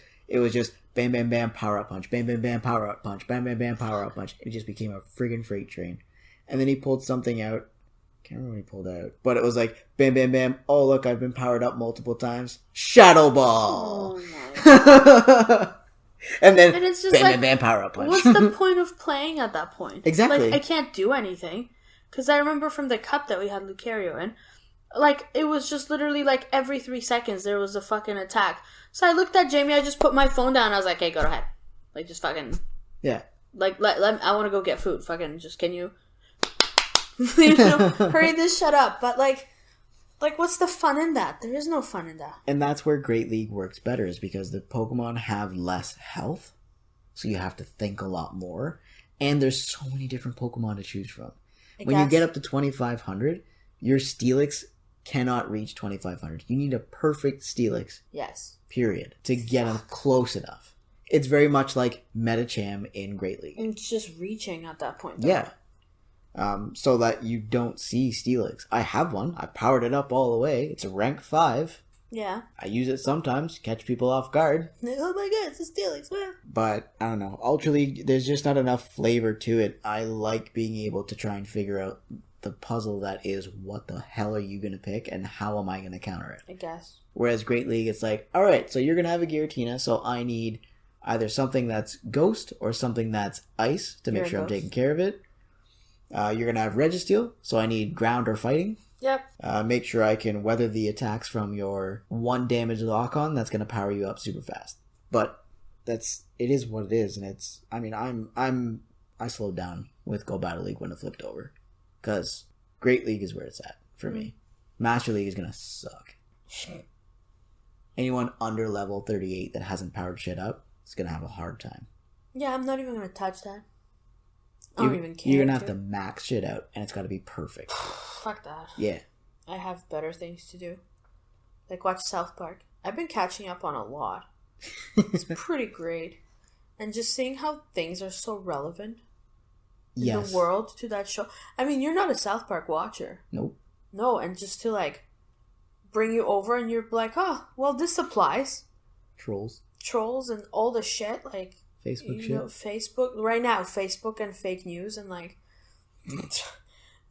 bam, bam, bam, power up punch. Bam, bam, bam, power up punch. Bam, bam, bam, power up punch. It just became a friggin' freight train. And then he pulled something out. Can't remember what he pulled out. But it was like, bam, bam, bam. Oh, look, I've been powered up multiple times. Shadow Ball! Oh, and then it's just bam, like, bam, bam, power up punch. What's the point of playing at that point? Exactly. Like, I can't do anything. Because I remember from the cup that we had Lucario in, like, it was just literally, like, every 3 seconds there was a fucking attack. So I looked at Jamie, I just put my phone down, I was like, hey, go ahead. Like, just fucking... Yeah. Like, I want to go get food. Fucking, just, can you... you know, hurry this shut up. But, like, what's the fun in that? There is no fun in that. And that's where Great League works better, is because the Pokemon have less health, so you have to think a lot more. And there's so many different Pokemon to choose from. When you get up to 2,500, your Steelix cannot reach 2,500. You need a perfect Steelix. Yes. Period. To get them close enough. It's very much like Metacham in Great League. It's just reaching at that point. Yeah. So that you don't see Steelix. I have one. I powered it up all the way. It's a rank 5. Yeah. I use it sometimes to catch people off guard. Oh my god, it's a Steelix. Wow. But, I don't know. Ultra League, there's just not enough flavor to it. I like being able to try and figure out the puzzle that is, what the hell are you going to pick and how am I going to counter it? I guess. Whereas Great League, it's like, alright, so you're going to have a Giratina, so I need either something that's Ghost or something that's Ice to make sure I'm taking care of it. You're going to have Registeel, so I need Ground or Fighting. Yep. Make sure I can weather the attacks from your 1 damage lock-on. That's going to power you up super fast. But it is what it is, and it's, I mean, I slowed down with Go Battle League when it flipped over. Because Great League is where it's at for me. Master League is going to suck. Anyone under level 38 that hasn't powered shit up is going to have a hard time. Yeah, I'm not even going to touch that. I don't even care. You're going to have to max shit out, and it's got to be perfect. Fuck that. Yeah. I have better things to do. Like watch South Park. I've been catching up on a lot. It's pretty great. And just seeing how things are so relevant in the world to that show. I mean, you're not a South Park watcher. Nope. No, and just to like bring you over and you're like, oh, well, this applies. Trolls and all the shit, like Facebook shit. Facebook right now, Facebook and fake news and like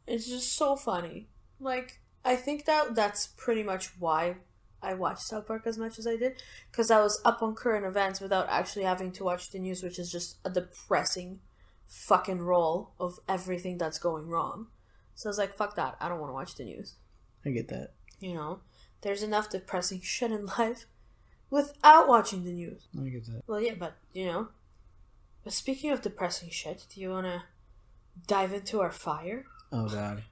it's just so funny. Like, I think that's pretty much why I watched South Park as much as I did, because I was up on current events without actually having to watch the news, which is just a depressing fucking roll of everything that's going wrong. So I was like, fuck that, I don't want to watch the news. I get that. You know, there's enough depressing shit in life without watching the news. I get that. Well, yeah, but, you know, but speaking of depressing shit, do you want to dive into our fire? Oh, God.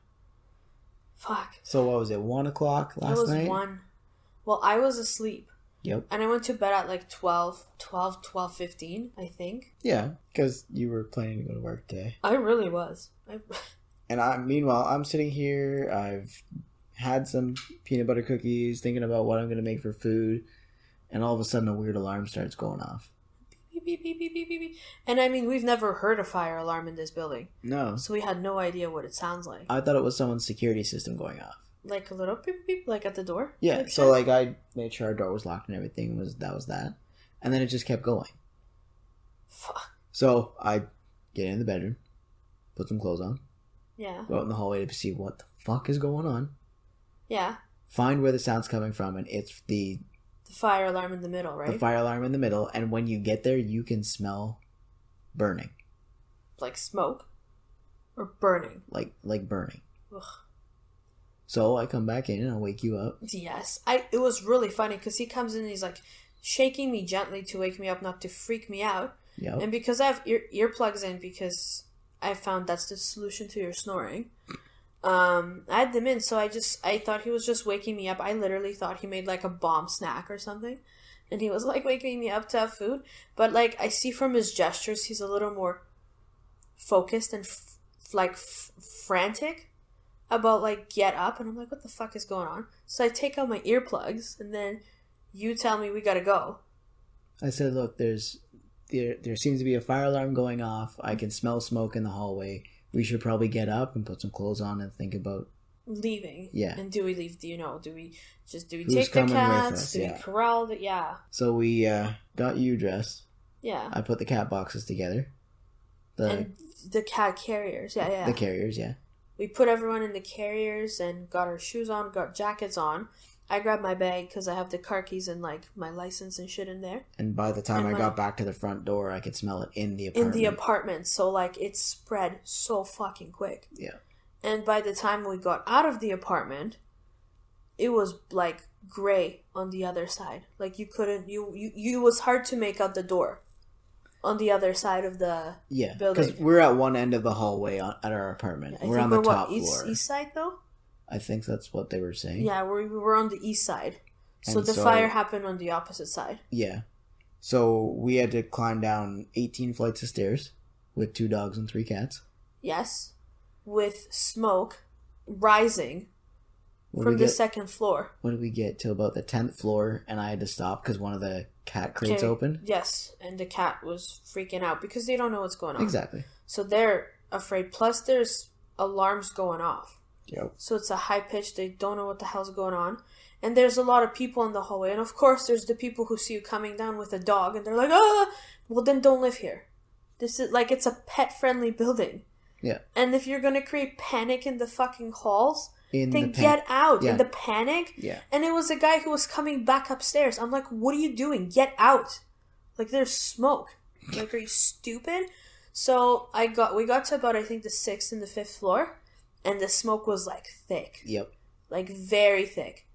Fuck. So what was it, 1 o'clock last night? It was 1. Well, I was asleep. Yep. And I went to bed at like 12:15, I think. Yeah, because you were planning to go to work today. I really was. And meanwhile, I'm sitting here, I've had some peanut butter cookies, thinking about what I'm going to make for food, and all of a sudden a weird alarm starts going off. Beep, beep, beep, beep, beep, beep. And I mean, we've never heard a fire alarm in this building. No. So we had no idea what it sounds like. I thought it was someone's security system going off. Like a little beep, beep, like at the door? Yeah, so like I made sure our door was locked and everything, that was that. And then it just kept going. Fuck. So I get in the bedroom, put some clothes on. Yeah. Go out in the hallway to see what the fuck is going on. Yeah. Find where the sound's coming from, and it's the fire alarm in the middle, right? The fire alarm in the middle, and when you get there, you can smell burning. Like smoke? Or burning? Like burning. Ugh. So I come back in and I wake you up. Yes. It was really funny because he comes in and he's like shaking me gently to wake me up, not to freak me out. Yep. And because I have earplugs in, because I found that's the solution to your snoring, I had them in, so I thought he was just waking me up. I literally thought he made like a bomb snack or something. And he was like waking me up to have food. But like I see from his gestures, he's a little more focused and frantic about like get up, and I'm like, what the fuck is going on? So I take out my earplugs, and then you tell me we gotta go. I said, look, there seems to be a fire alarm going off. I can smell smoke in the hallway. We should probably get up and put some clothes on and think about leaving. Yeah. And do we leave? Do you know? Do we Who's take the cats? Do we corral the? Yeah. So we got you dressed. Yeah. I put the cat boxes together. And the cat carriers. Yeah. The carriers, yeah. We put everyone in the carriers and got our shoes on, got jackets on. I grabbed my bag because I have the car keys and like my license and shit in there. And by the time I got back to the front door, I could smell it in the apartment. So like it spread so fucking quick. Yeah. And by the time we got out of the apartment, it was like gray on the other side. Like you couldn't, it was hard to make out the door on the other side of the building. Because we're at one end of the hallway at our apartment. Yeah, we're on the top floor. East side though? I think that's what they were saying. Yeah, we were on the east side. So the fire happened on the opposite side. Yeah. So we had to climb down 18 flights of stairs with 2 dogs and 3 cats. Yes. With smoke rising from the second floor. When did we get to about the 10th floor, and I had to stop because one of the cat crates opened? Yes, and the cat was freaking out because they don't know what's going on. Exactly. So they're afraid. Plus there's alarms going off. Yep. So it's a high pitch. They don't know what the hell's going on. And there's a lot of people in the hallway. And of course there's the people who see you coming down with a dog and they're like, ah! Well then don't live here. This is like, it's a pet-friendly building. Yeah. And if you're gonna create panic in the fucking halls, then get out in the panic. Yeah. And it was a guy who was coming back upstairs. I'm like, what are you doing? Get out. Like there's smoke. Like, are you stupid? So we got to about, I think, the 6th and the 5th floor. And the smoke was, like, thick. Yep. Like, very thick.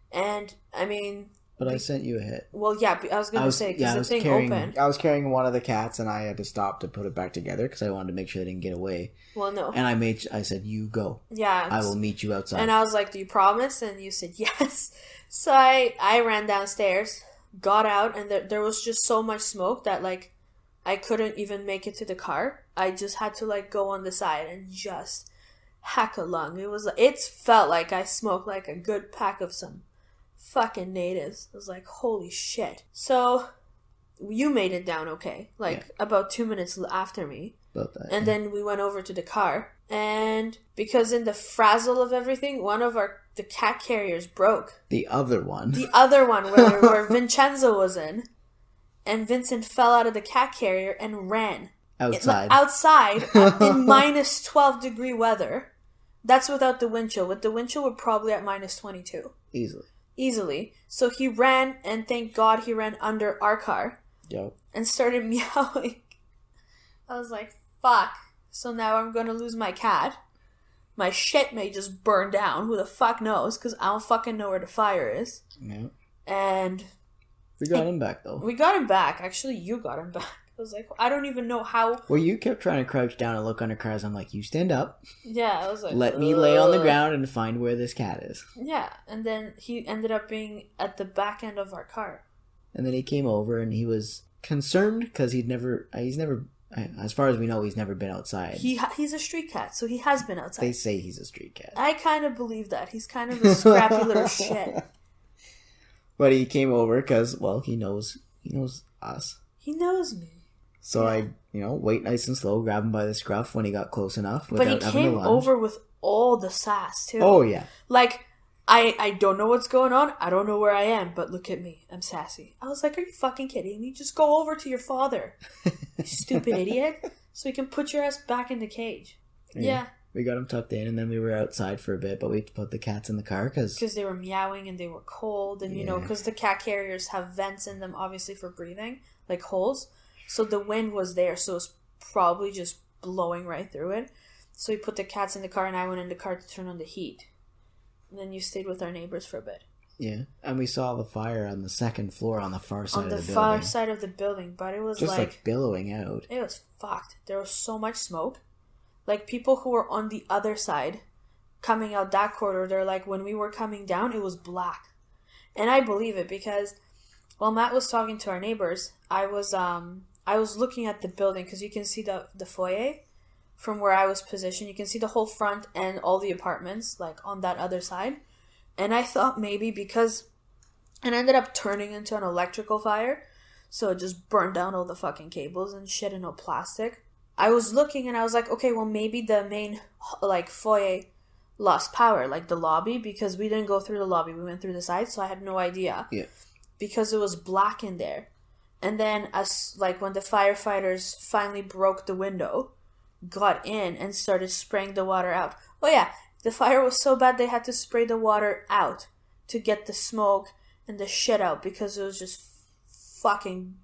And, I mean... But I sent you a hit. Well, yeah, I was going to say, because the thing opened. I was carrying one of the cats, and I had to stop to put it back together, because I wanted to make sure they didn't get away. Well, no. And I said, you go. Yeah. I will meet you outside. And I was like, do you promise? And you said, yes. So I ran downstairs, got out, and there was just so much smoke that, like, I couldn't even make it to the car. I just had to, like, go on the side and just... hack a lung. It felt like I smoked like a good pack of some fucking natives. I was like, holy shit. So, you made it down okay. Like, about 2 minutes after me. About that. And then we went over to the car. And because in the frazzle of everything, one of the cat carriers broke. The other one. The other one where Vincenzo was in. And Vincent fell out of the cat carrier and ran. Outside in minus 12 degree weather. That's without the wind chill. With the wind chill, we're probably at minus 22. Easily. So he ran, and thank God he ran under our car. Yep. And started meowing. I was like, fuck. So now I'm going to lose my cat. My shit may just burn down. Who the fuck knows? Because I don't fucking know where the fire is. Yeah. And... we got him back, though. We got him back. Actually, you got him back. I was like, I don't even know how... Well, you kept trying to crouch down and look under cars. I'm like, you stand up. Yeah, I was like... let me lay on the ground and find where this cat is. Yeah, and then he ended up being at the back end of our car. And then he came over and he was concerned because he's never, as far as we know, he's never been outside. He's a street cat, so he has been outside. They say he's a street cat. I kind of believe that. He's kind of a scrappy little shit. But he came over because, well, he knows us. He knows me. So I, wait nice and slow, grab him by the scruff when he got close enough. But he came over with all the sass, too. Oh, yeah. Like, I don't know what's going on. I don't know where I am, but look at me. I'm sassy. I was like, are you fucking kidding me? Just go over to your father, you stupid idiot, so he can put your ass back in the cage. Yeah. We got him tucked in, and then we were outside for a bit, but we put the cats in the car because they were meowing and they were cold, and because the cat carriers have vents in them, obviously for breathing, like holes. So the wind was there, so it was probably just blowing right through it. So we put the cats in the car, and I went in the car to turn on the heat. And then you stayed with our neighbors for a bit. Yeah, and we saw the fire on the second floor on the far side of the building. On the far side of the building, but it was just like billowing out. It was fucked. There was so much smoke. Like, people who were on the other side, coming out that corridor, they're like, when we were coming down, it was black. And I believe it because while Matt was talking to our neighbors, I was looking at the building because you can see the foyer from where I was positioned. You can see the whole front and all the apartments, like, on that other side. And I thought maybe because it ended up turning into an electrical fire, so it just burned down all the fucking cables and shit and no plastic. I was looking and I was like, okay, well, maybe the main, like, foyer lost power, like the lobby, because we didn't go through the lobby. We went through the side, so I had no idea. Yeah. Because it was black in there. And then, when the firefighters finally broke the window, got in and started spraying the water out. Oh, yeah, the fire was so bad they had to spray the water out to get the smoke and the shit out because it was just fucking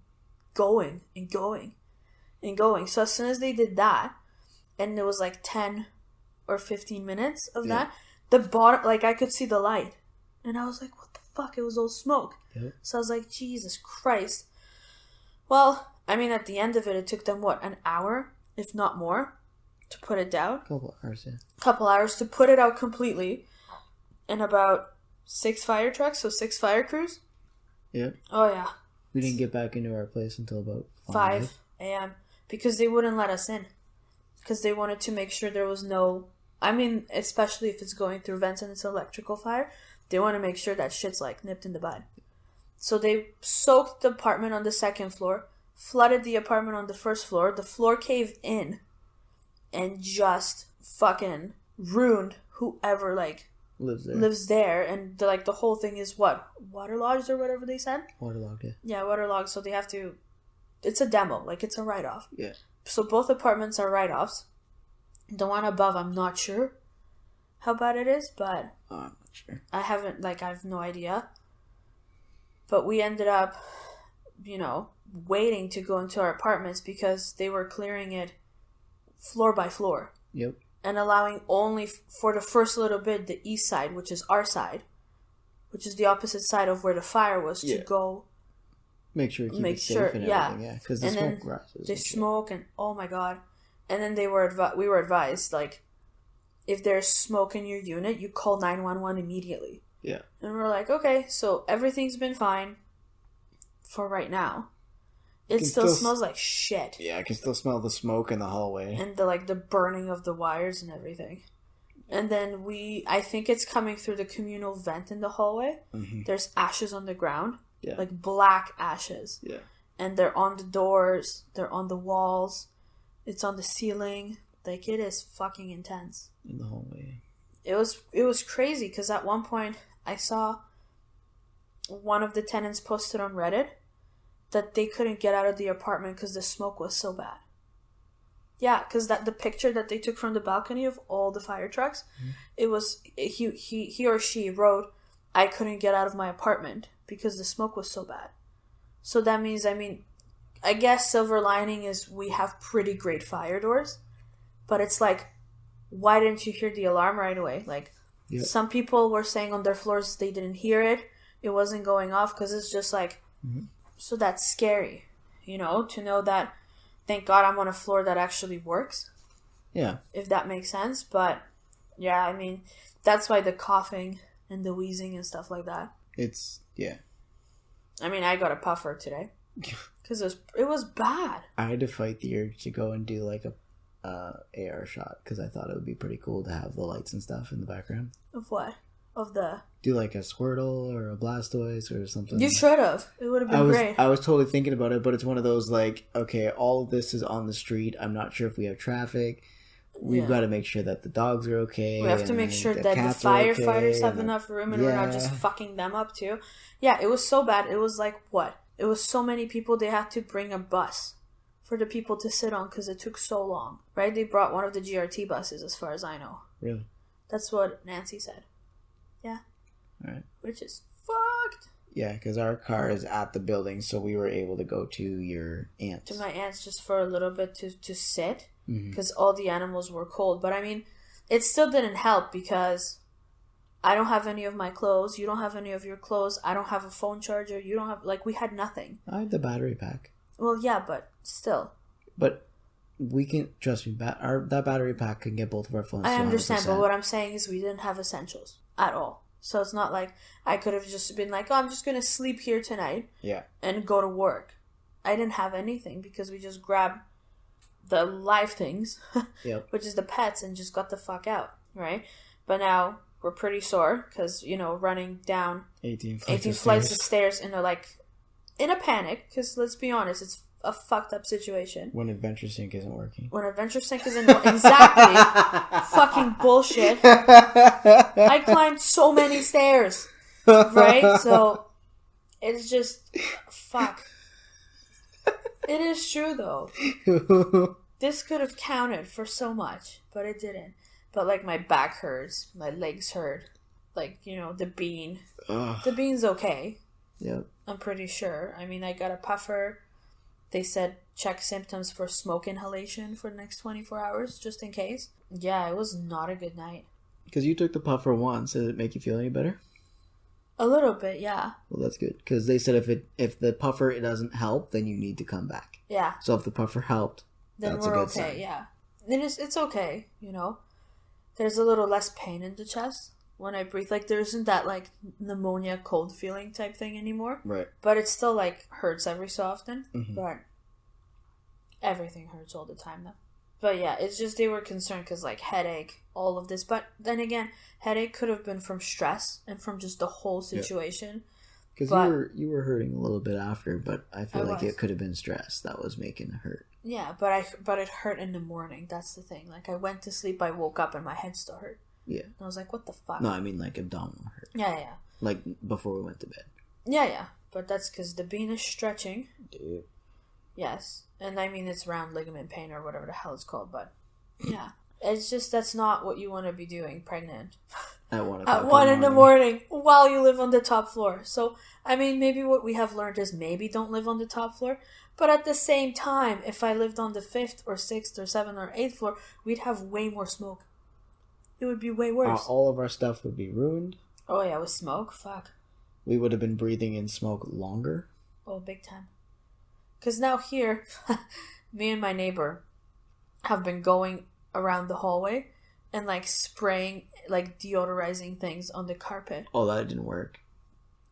going and going. And going. So as soon as they did that, and it was like 10 or 15 minutes of that, the bottom, like, I could see the light. And I was like, what the fuck? It was all smoke. Yep. So I was like, Jesus Christ. Well, I mean, at the end of it, it took them, what, an hour, if not more, to put it down? Couple hours, yeah. Couple hours to put it out completely. And about 6 fire trucks, so 6 fire crews. Yep. Oh, yeah. We didn't get back into our place until about 5 a.m. Because they wouldn't let us in. Because they wanted to make sure there was no... I mean, especially if it's going through vents and it's electrical fire, they want to make sure that shit's, like, nipped in the bud. So they soaked the apartment on the second floor, flooded the apartment on the first floor, the floor caved in, and just fucking ruined whoever, like, lives there. And, the whole thing is, what? Waterlogged or whatever they said? Waterlogged, yeah. Yeah, waterlogged, so they have to... It's a demo, like, it's a write-off. Yeah. So both apartments are write-offs. The one above, I'm not sure how bad it is, but... Oh, I'm not sure. I have no idea. But we ended up, waiting to go into our apartments because they were clearing it floor by floor. Yep. And allowing only for the first little bit the east side, which is our side, which is the opposite side of where the fire was, to go... Make sure it keeps it safe and everything, yeah. Because the smoke rises. They smoke and, oh my god. And then we were advised, like, if there's smoke in your unit, you call 911 immediately. Yeah. And we're like, okay, so everything's been fine for right now. It still smells like shit. Yeah, I can still smell the smoke in the hallway. And the burning of the wires and everything. And then I think it's coming through the communal vent in the hallway. Mm-hmm. There's ashes on the ground. Yeah. Like black ashes. Yeah. And they're on the doors. They're on the walls. It's on the ceiling. Like, it is fucking intense. In the hallway. It was crazy because at one point I saw one of the tenants posted on Reddit that they couldn't get out of the apartment because the smoke was so bad. Yeah, because the picture that they took from the balcony of all the fire trucks, it was he or she wrote, "I couldn't get out of my apartment because the smoke was so bad." So that means, I guess silver lining is we have pretty great fire doors, but it's like, why didn't you hear the alarm right away? Like, yep. Some people were saying on their floors they didn't hear it. It wasn't going off because it's just like, so that's scary, to know that, thank God I'm on a floor that actually works. Yeah. If that makes sense. But, yeah, that's why the coughing and the wheezing and stuff like that. Yeah. I got a puffer today. Because it was bad. I had to fight the urge to go and do like a AR shot because I thought it would be pretty cool to have the lights and stuff in the background. Of what? Of the... Do like a Squirtle or a Blastoise or something. You should have. It would have been great. I was totally thinking about it, but it's one of those like, okay, all of this is on the street. I'm not sure if we have traffic. We've got to make sure that the dogs are okay. We have to make sure that the firefighters have enough room and we're not just fucking them up too. Yeah, it was so bad. It was like, what? It was so many people they had to bring a bus for the people to sit on because it took so long. Right? They brought one of the GRT buses as far as I know. Really? That's what Nancy said. Yeah. All right. Which is fucked. Yeah, because our car is at the building, so we were able to go to your aunt's. To my aunt's just for a little bit to sit because all the animals were cold. But it still didn't help because I don't have any of my clothes. You don't have any of your clothes. I don't have a phone charger. You don't have... Like, we had nothing. I have the battery pack. Well, yeah, but still. But we can... Trust me, that battery pack can get both of our phones. I understand, but what I'm saying is we didn't have essentials at all. So it's not like I could have just been like, oh, I'm just going to sleep here tonight. Yeah. And go to work. I didn't have anything because we just grabbed the live things, yep. Which is the pets, and just got the fuck out, right? But now we're pretty sore because, running down 18 flights of stairs in a panic because, let's be honest, it's a fucked up situation. When Adventure Sync isn't working. When Adventure Sync isn't working. Exactly. Fucking bullshit. I climbed so many stairs. Right? So, it's just... Fuck. It is true, though. This could have counted for so much, but it didn't. But, my back hurts. My legs hurt. The bean. Ugh. The bean's okay. Yep. I'm pretty sure. I got a puffer. They said check symptoms for smoke inhalation for the next 24 hours, just in case. Yeah, it was not a good night. Because you took the puffer once. Did it make you feel any better? A little bit, yeah. Well, that's good. Because they said if the puffer doesn't help, then you need to come back. Yeah. So if the puffer helped, then that's a good sign. Yeah. It's okay, There's a little less pain in the chest when I breathe. There isn't that, pneumonia cold feeling type thing anymore. Right. But it still, hurts every so often. Mm-hmm. But everything hurts all the time, though. But, yeah, it's just they were concerned because, headache, all of this. But then again, headache could have been from stress and from just the whole situation. Because you were hurting a little bit after, but I feel like it could have been stress that was making it hurt. Yeah, but it hurt in the morning. That's the thing. I went to sleep, I woke up, and my head still hurt. Yeah. And I was like, what the fuck? No, I mean abdominal hurt. Yeah, yeah. Before we went to bed. Yeah, yeah. But that's because the bean is stretching. Dude. Yes. And it's round ligament pain or whatever the hell it's called, but yeah. It's just that's not what you want to be doing pregnant. At 1 in the morning while you live on the top floor. So, maybe what we have learned is maybe don't live on the top floor. But at the same time, if I lived on the 5th or 6th or 7th or 8th floor, we'd have way more smoke. It would be way worse. All of our stuff would be ruined. Oh, yeah, with smoke? Fuck. We would have been breathing in smoke longer. Oh, big time. Because now here, me and my neighbor have been going around the hallway and spraying deodorizing things on the carpet. Oh, that didn't work.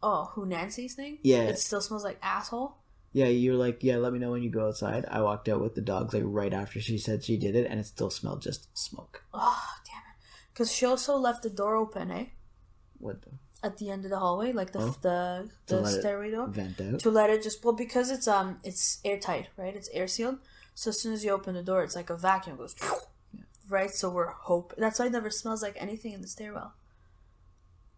Oh, who, Nancy's thing? Yeah. It still smells like asshole? Yeah, you're let me know when you go outside. I walked out with the dogs right after she said she did it, and it still smelled just smoke. Oh, damn it. Because she also left the door open, eh? What the? At the end of the hallway, like the stairway door. Vent out? To let it just... Well, because it's airtight, right? It's air sealed. So as soon as you open the door, it's like a vacuum. It goes... Yeah. Right? So we're hoping... That's why it never smells like anything in the stairwell.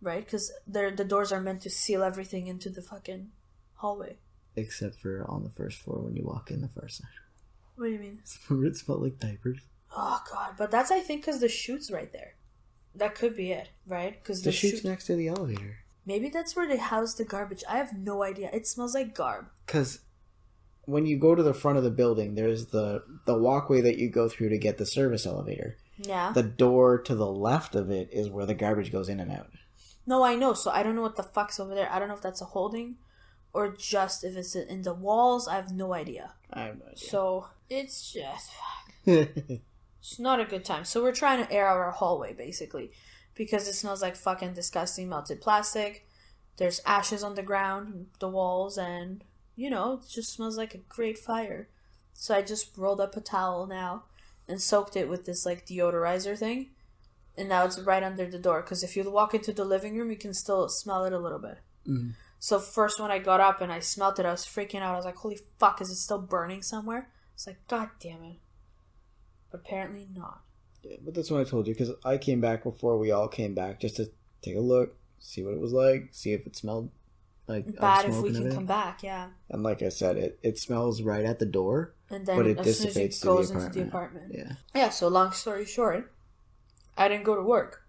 Right? Because the doors are meant to seal everything into the fucking hallway. Except for on the first floor when you walk in the far side. What do you mean? Remember it smelled like diapers? Oh, God. But that's, I think, because the chute's right there. That could be it, right? Because the chute's next to the elevator. Maybe that's where they house the garbage. I have no idea. It smells like garb. Because when you go to the front of the building, there's the walkway that you go through to get the service elevator. Yeah. The door to the left of it is where the garbage goes in and out. No, I know. So I don't know what the fuck's over there. I don't know if that's a holding or just if it's in the walls. I have no idea. I have no idea. So it's just... Fuck. It's not a good time. So we're trying to air out our hallway, basically. Because it smells like fucking disgusting melted plastic. There's ashes on the ground, the walls, and, you know, it just smells like a great fire. So I just rolled up a towel now and soaked it with this, like, deodorizer thing. And now it's right under the door. Because if you walk into the living room, you can still smell it a little bit. Mm-hmm. So first when I got up and I smelled it, I was freaking out. I was like, holy fuck, is it still burning somewhere? It's like, god damn it. But apparently not. Yeah, but that's what I told you, because I came back before we all came back just to take a look, see what it was like, see if it smelled like bad if we can come back, yeah. And like I said, it smells right at the door, and then but it as dissipates soon as it goes into the apartment. Yeah. Yeah, so long story short, I didn't go to work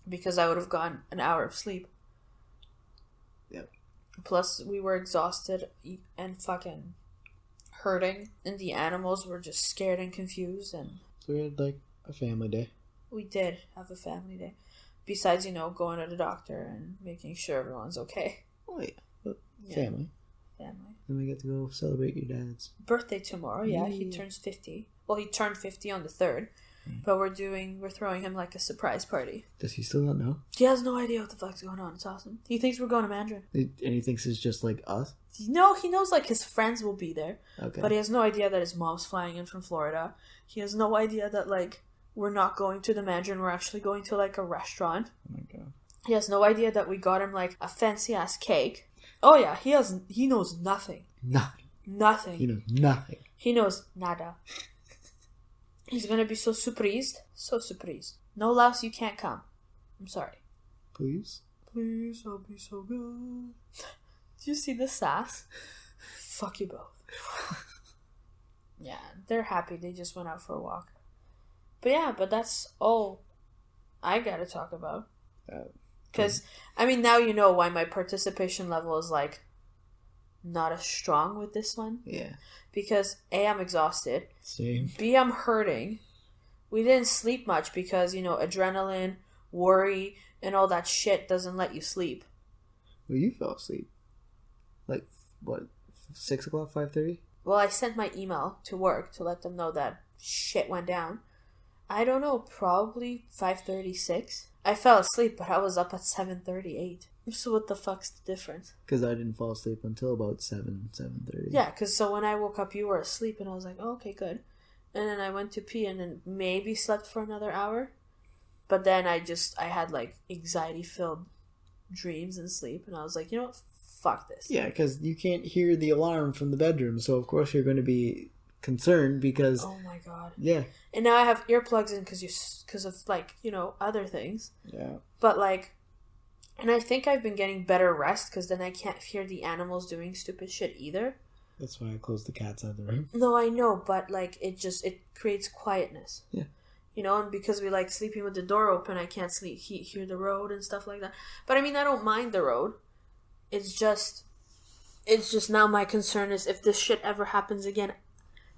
because I would have gotten an hour of sleep. Yep. Plus, we were exhausted and fucking hurting, and the animals were just scared and confused, and so we had like a family day. We did have a family day. Besides, you know, going to the doctor and making sure everyone's okay. Oh yeah, but family. Family. Then we get to go celebrate your dad's birthday tomorrow. Yeah, he turns 50. Well, he turned 50 on the 3rd. But we're throwing him like a surprise party. Does he still not know? He has no idea what the fuck's going on. It's awesome. He thinks we're going to Mandarin. And he thinks it's just like us? No, he knows like his friends will be there. Okay. But he has no idea that his mom's flying in from Florida. He has no idea that like we're not going to the Mandarin. We're actually going to like a restaurant. Oh my god. He has no idea that we got him like a fancy ass cake. Oh yeah, he knows nothing. Nothing. He knows nothing. He knows nada. He's gonna be so surprised. So surprised. No, Laos, you can't come. I'm sorry. Please? Please, I'll be so good. Did you see the sass? Fuck you both. Yeah, they're happy. They just went out for a walk. But that's all I gotta talk about. Because, I mean, now you know why my participation level is, like, not as strong with this one. Yeah. Because, A, I'm exhausted. Same. B, I'm hurting. We didn't sleep much because, you know, adrenaline, worry, and all that shit doesn't let you sleep. Well, you fell asleep. Like, what, 6 o'clock, 5:30? Well, I sent my email to work to let them know that shit went down. I don't know, probably 5:36. I fell asleep, but I was up at 7:38. So what the fuck's the difference? Because I didn't fall asleep until about 7:30. Yeah, because so when I woke up, you were asleep, and I was like, oh, okay, good. And then I went to pee, and then maybe slept for another hour. But then I had, like, anxiety-filled dreams and sleep, and I was like, you know what? Fuck this. Yeah, because you can't hear the alarm from the bedroom, so of course you're going to be concerned because... Oh my god. Yeah. And now I have earplugs in because of, like, you know, other things. Yeah. But, like... And I think I've been getting better rest because then I can't hear the animals doing stupid shit either. That's why I closed the cats out of the room. No, I know, but, like, it creates quietness. Yeah. You know, and because we like sleeping with the door open, I can't hear the road and stuff like that. But, I mean, I don't mind the road. It's just now my concern is if this shit ever happens again,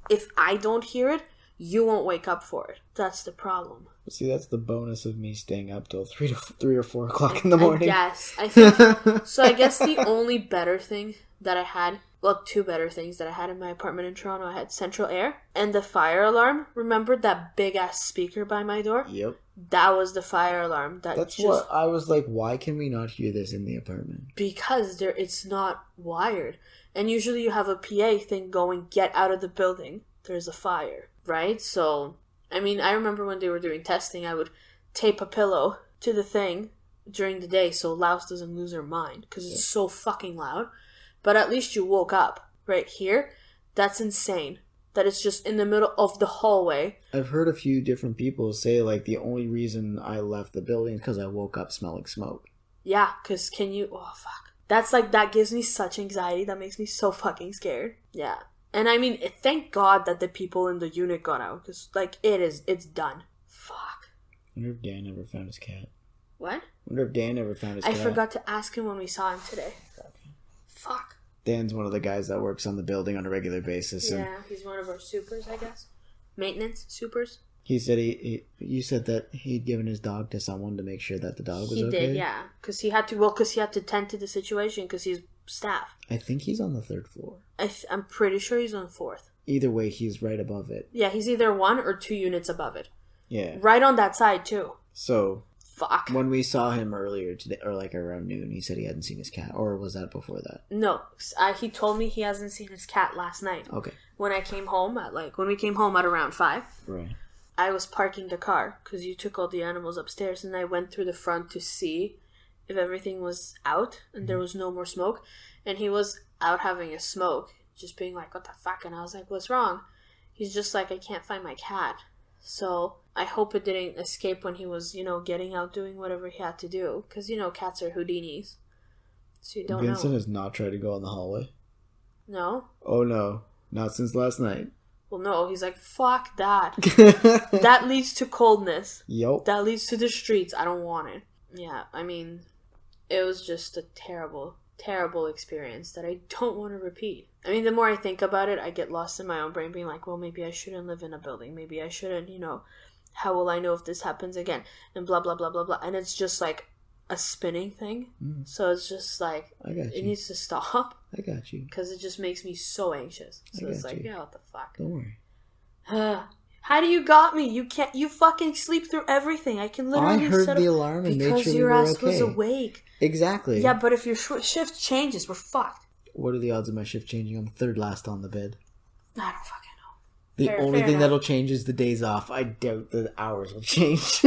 if I don't hear it, you won't wake up for it. That's the problem. See, that's the bonus of me staying up till 3 or 4 o'clock in the morning. Yes, I think so. I guess the only better thing that I had, well, 2 better things that I had in my apartment in Toronto, I had central air and the fire alarm. Remember that big ass speaker by my door? Yep. That was the fire alarm. That's what I was like. Why can we not hear this in the apartment? Because it's not wired, and usually you have a PA thing going, "Get out of the building. There's a fire." Right? So, I mean, I remember when they were doing testing, I would tape a pillow to the thing during the day so Louse doesn't lose her mind because it's so fucking loud. But at least you woke up. Right here, that's insane. That it's just in the middle of the hallway. I've heard a few different people say, like, the only reason I left the building is because I woke up smelling smoke. Yeah, because oh, fuck. That's like, that gives me such anxiety. That makes me so fucking scared. Yeah. And I mean, thank God that the people in the unit got out. Because, like, it's done. Fuck. I wonder if Dan ever found his cat. What? I wonder if Dan ever found his cat. I forgot to ask him when we saw him today. Okay. Fuck. Dan's one of the guys that works on the building on a regular basis. Yeah, he's one of our supers, I guess. Maintenance supers. He said you said that he'd given his dog to someone to make sure that the dog was okay? He did, yeah. Because he had to tend to the situation because he's staff. I think he's on the 3rd floor. I'm pretty sure he's on the 4th. Either way, he's right above it. Yeah, he's either 1 or 2 units above it. Yeah. Right on that side, too. So... Fuck. When we saw him earlier today, or like around noon, he said he hadn't seen his cat. Or was that before that? No. He told me he hasn't seen his cat last night. Okay. When we came home at around 5. Right. I was parking the car because you took all the animals upstairs and I went through the front to see if everything was out and there was no more smoke. And he was out having a smoke, just being like, what the fuck? And I was like, what's wrong? He's just like, I can't find my cat. So I hope it didn't escape when he was, getting out doing whatever he had to do. Because, cats are Houdinis. So you don't know. Vincent has not tried to go in the hallway? No. Oh, no. Not since last night. Well, no. He's like, fuck that. That leads to coldness. Yep. That leads to the streets. I don't want it. Yeah, I mean, it was just a terrible, terrible experience that I don't want to repeat. I mean, the more I think about it, I get lost in my own brain being like, well, maybe I shouldn't live in a building. Maybe I shouldn't, how will I know if this happens again? And blah, blah, blah, blah, blah. And it's just like a spinning thing. So it's just like, it needs to stop. I got you. Because it just makes me so anxious. So it's like, yeah, what the fuck? Don't worry. How do you got me? You fucking sleep through everything. I can literally I heard the alarm and made sure your we were ass okay. was awake. Exactly. Yeah, but if your shift changes, we're fucked. What are the odds of my shift changing? I'm third last on the bed. I don't fucking know. The only thing that'll change is the days off. I doubt the hours will change.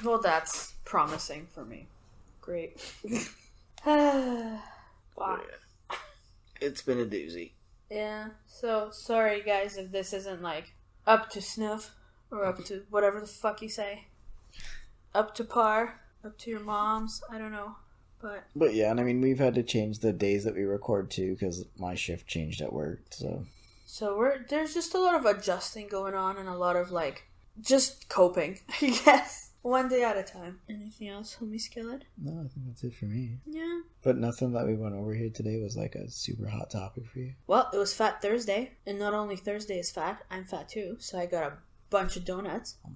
Well, that's promising for me. Great. Wow. It's been a doozy. Yeah, so sorry guys if this isn't like up to snuff or up to whatever the fuck you say. Up to par, up to your mom's, I don't know. But yeah, and I mean, we've had to change the days that we record too because my shift changed at work, so there's just a lot of adjusting going on and a lot of like just coping, I guess. One day at a time. Anything else, homie Skillet? No, I think that's it for me. Yeah. But nothing that we went over here today was like a super hot topic for you. Well, it was Fat Thursday, and not only Thursday is fat, I'm fat too, so I got a bunch of donuts. Oh my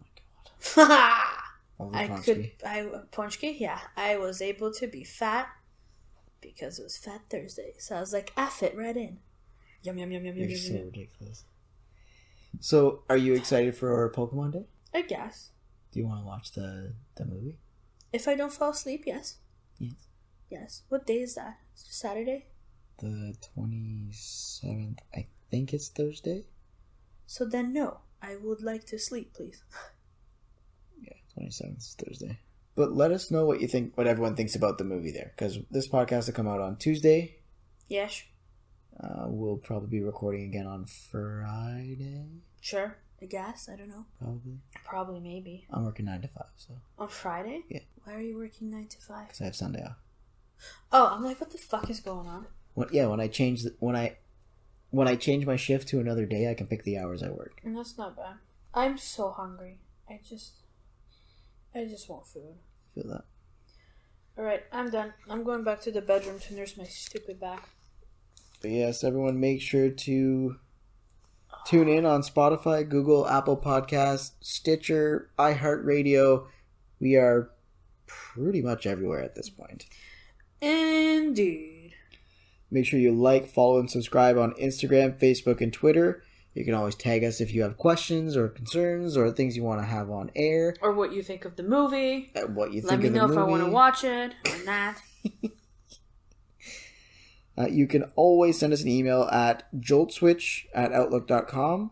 god. Ponchki, yeah. I was able to be fat because it was Fat Thursday. So I was like, I fit right in. Yum, yum, yum, yum, yum, You're so yum. ridiculous. So, are you excited for our Pokemon Day? I guess. Do you want to watch the movie? If I don't fall asleep, yes. Yes. Yes. What day is that? Saturday? The 27th. I think it's Thursday. So then no. I would like to sleep, please. Yeah, 27th is Thursday. But let us know what everyone thinks about the movie there. Because this podcast will come out on Tuesday. Yes. We'll probably be recording again on Friday. Sure. I guess. I don't know. Probably, maybe. I'm working 9 to 5, so. On Friday? Yeah. Why are you working 9 to 5? Because I have Sunday off. Oh, I'm like, what the fuck is going on? When I change my shift to another day, I can pick the hours I work. And that's not bad. I'm so hungry. I just want food. I feel that. Alright, I'm done. I'm going back to the bedroom to nurse my stupid back. But yes, everyone make sure to tune in on Spotify, Google, Apple Podcasts, Stitcher, iHeartRadio. We are pretty much everywhere at this point. Indeed. Make sure you like, follow, and subscribe on Instagram, Facebook, and Twitter. You can always tag us if you have questions or concerns or things you want to have on air. Or what you think of the movie. What you think of the movie. Let me know if I want to watch it or not. You can always send us an email at joltswitch@outlook.com.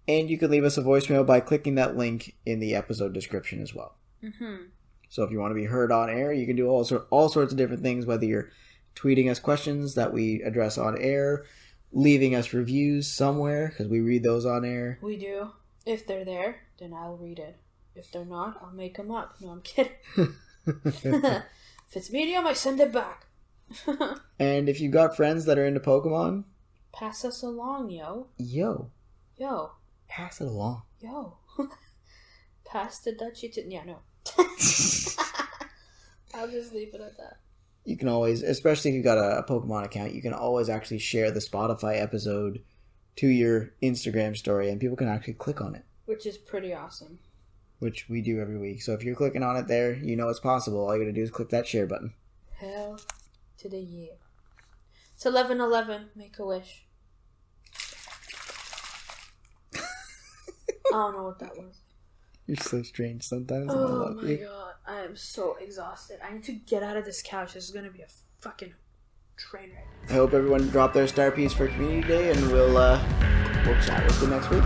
And you can leave us a voicemail by clicking that link in the episode description as well. Mm-hmm. So if you want to be heard on air, you can do all sorts of different things, whether you're tweeting us questions that we address on air, leaving us reviews somewhere, because we read those on air. We do. If they're there, then I'll read it. If they're not, I'll make them up. No, I'm kidding. If it's medium, I send it back. And if you've got friends that are into Pokemon, pass us along, yo. Yo. Pass it along. Yo. Pass the Dutchie to... Yeah, no. I'll just leave it at that. You can always, especially if you've got a Pokemon account, you can always actually share the Spotify episode to your Instagram story, and people can actually click on it. Which is pretty awesome. Which we do every week. So if you're clicking on it there, you know it's possible. All you gotta do is click that share button. Hell to the year. It's 11/11. Make a wish. I don't know what that was. You're so strange sometimes. Oh my god. I am so exhausted. I need to get out of this couch. This is going to be a fucking train wreck. I hope everyone dropped their star piece for Community Day, and we'll chat with you next week.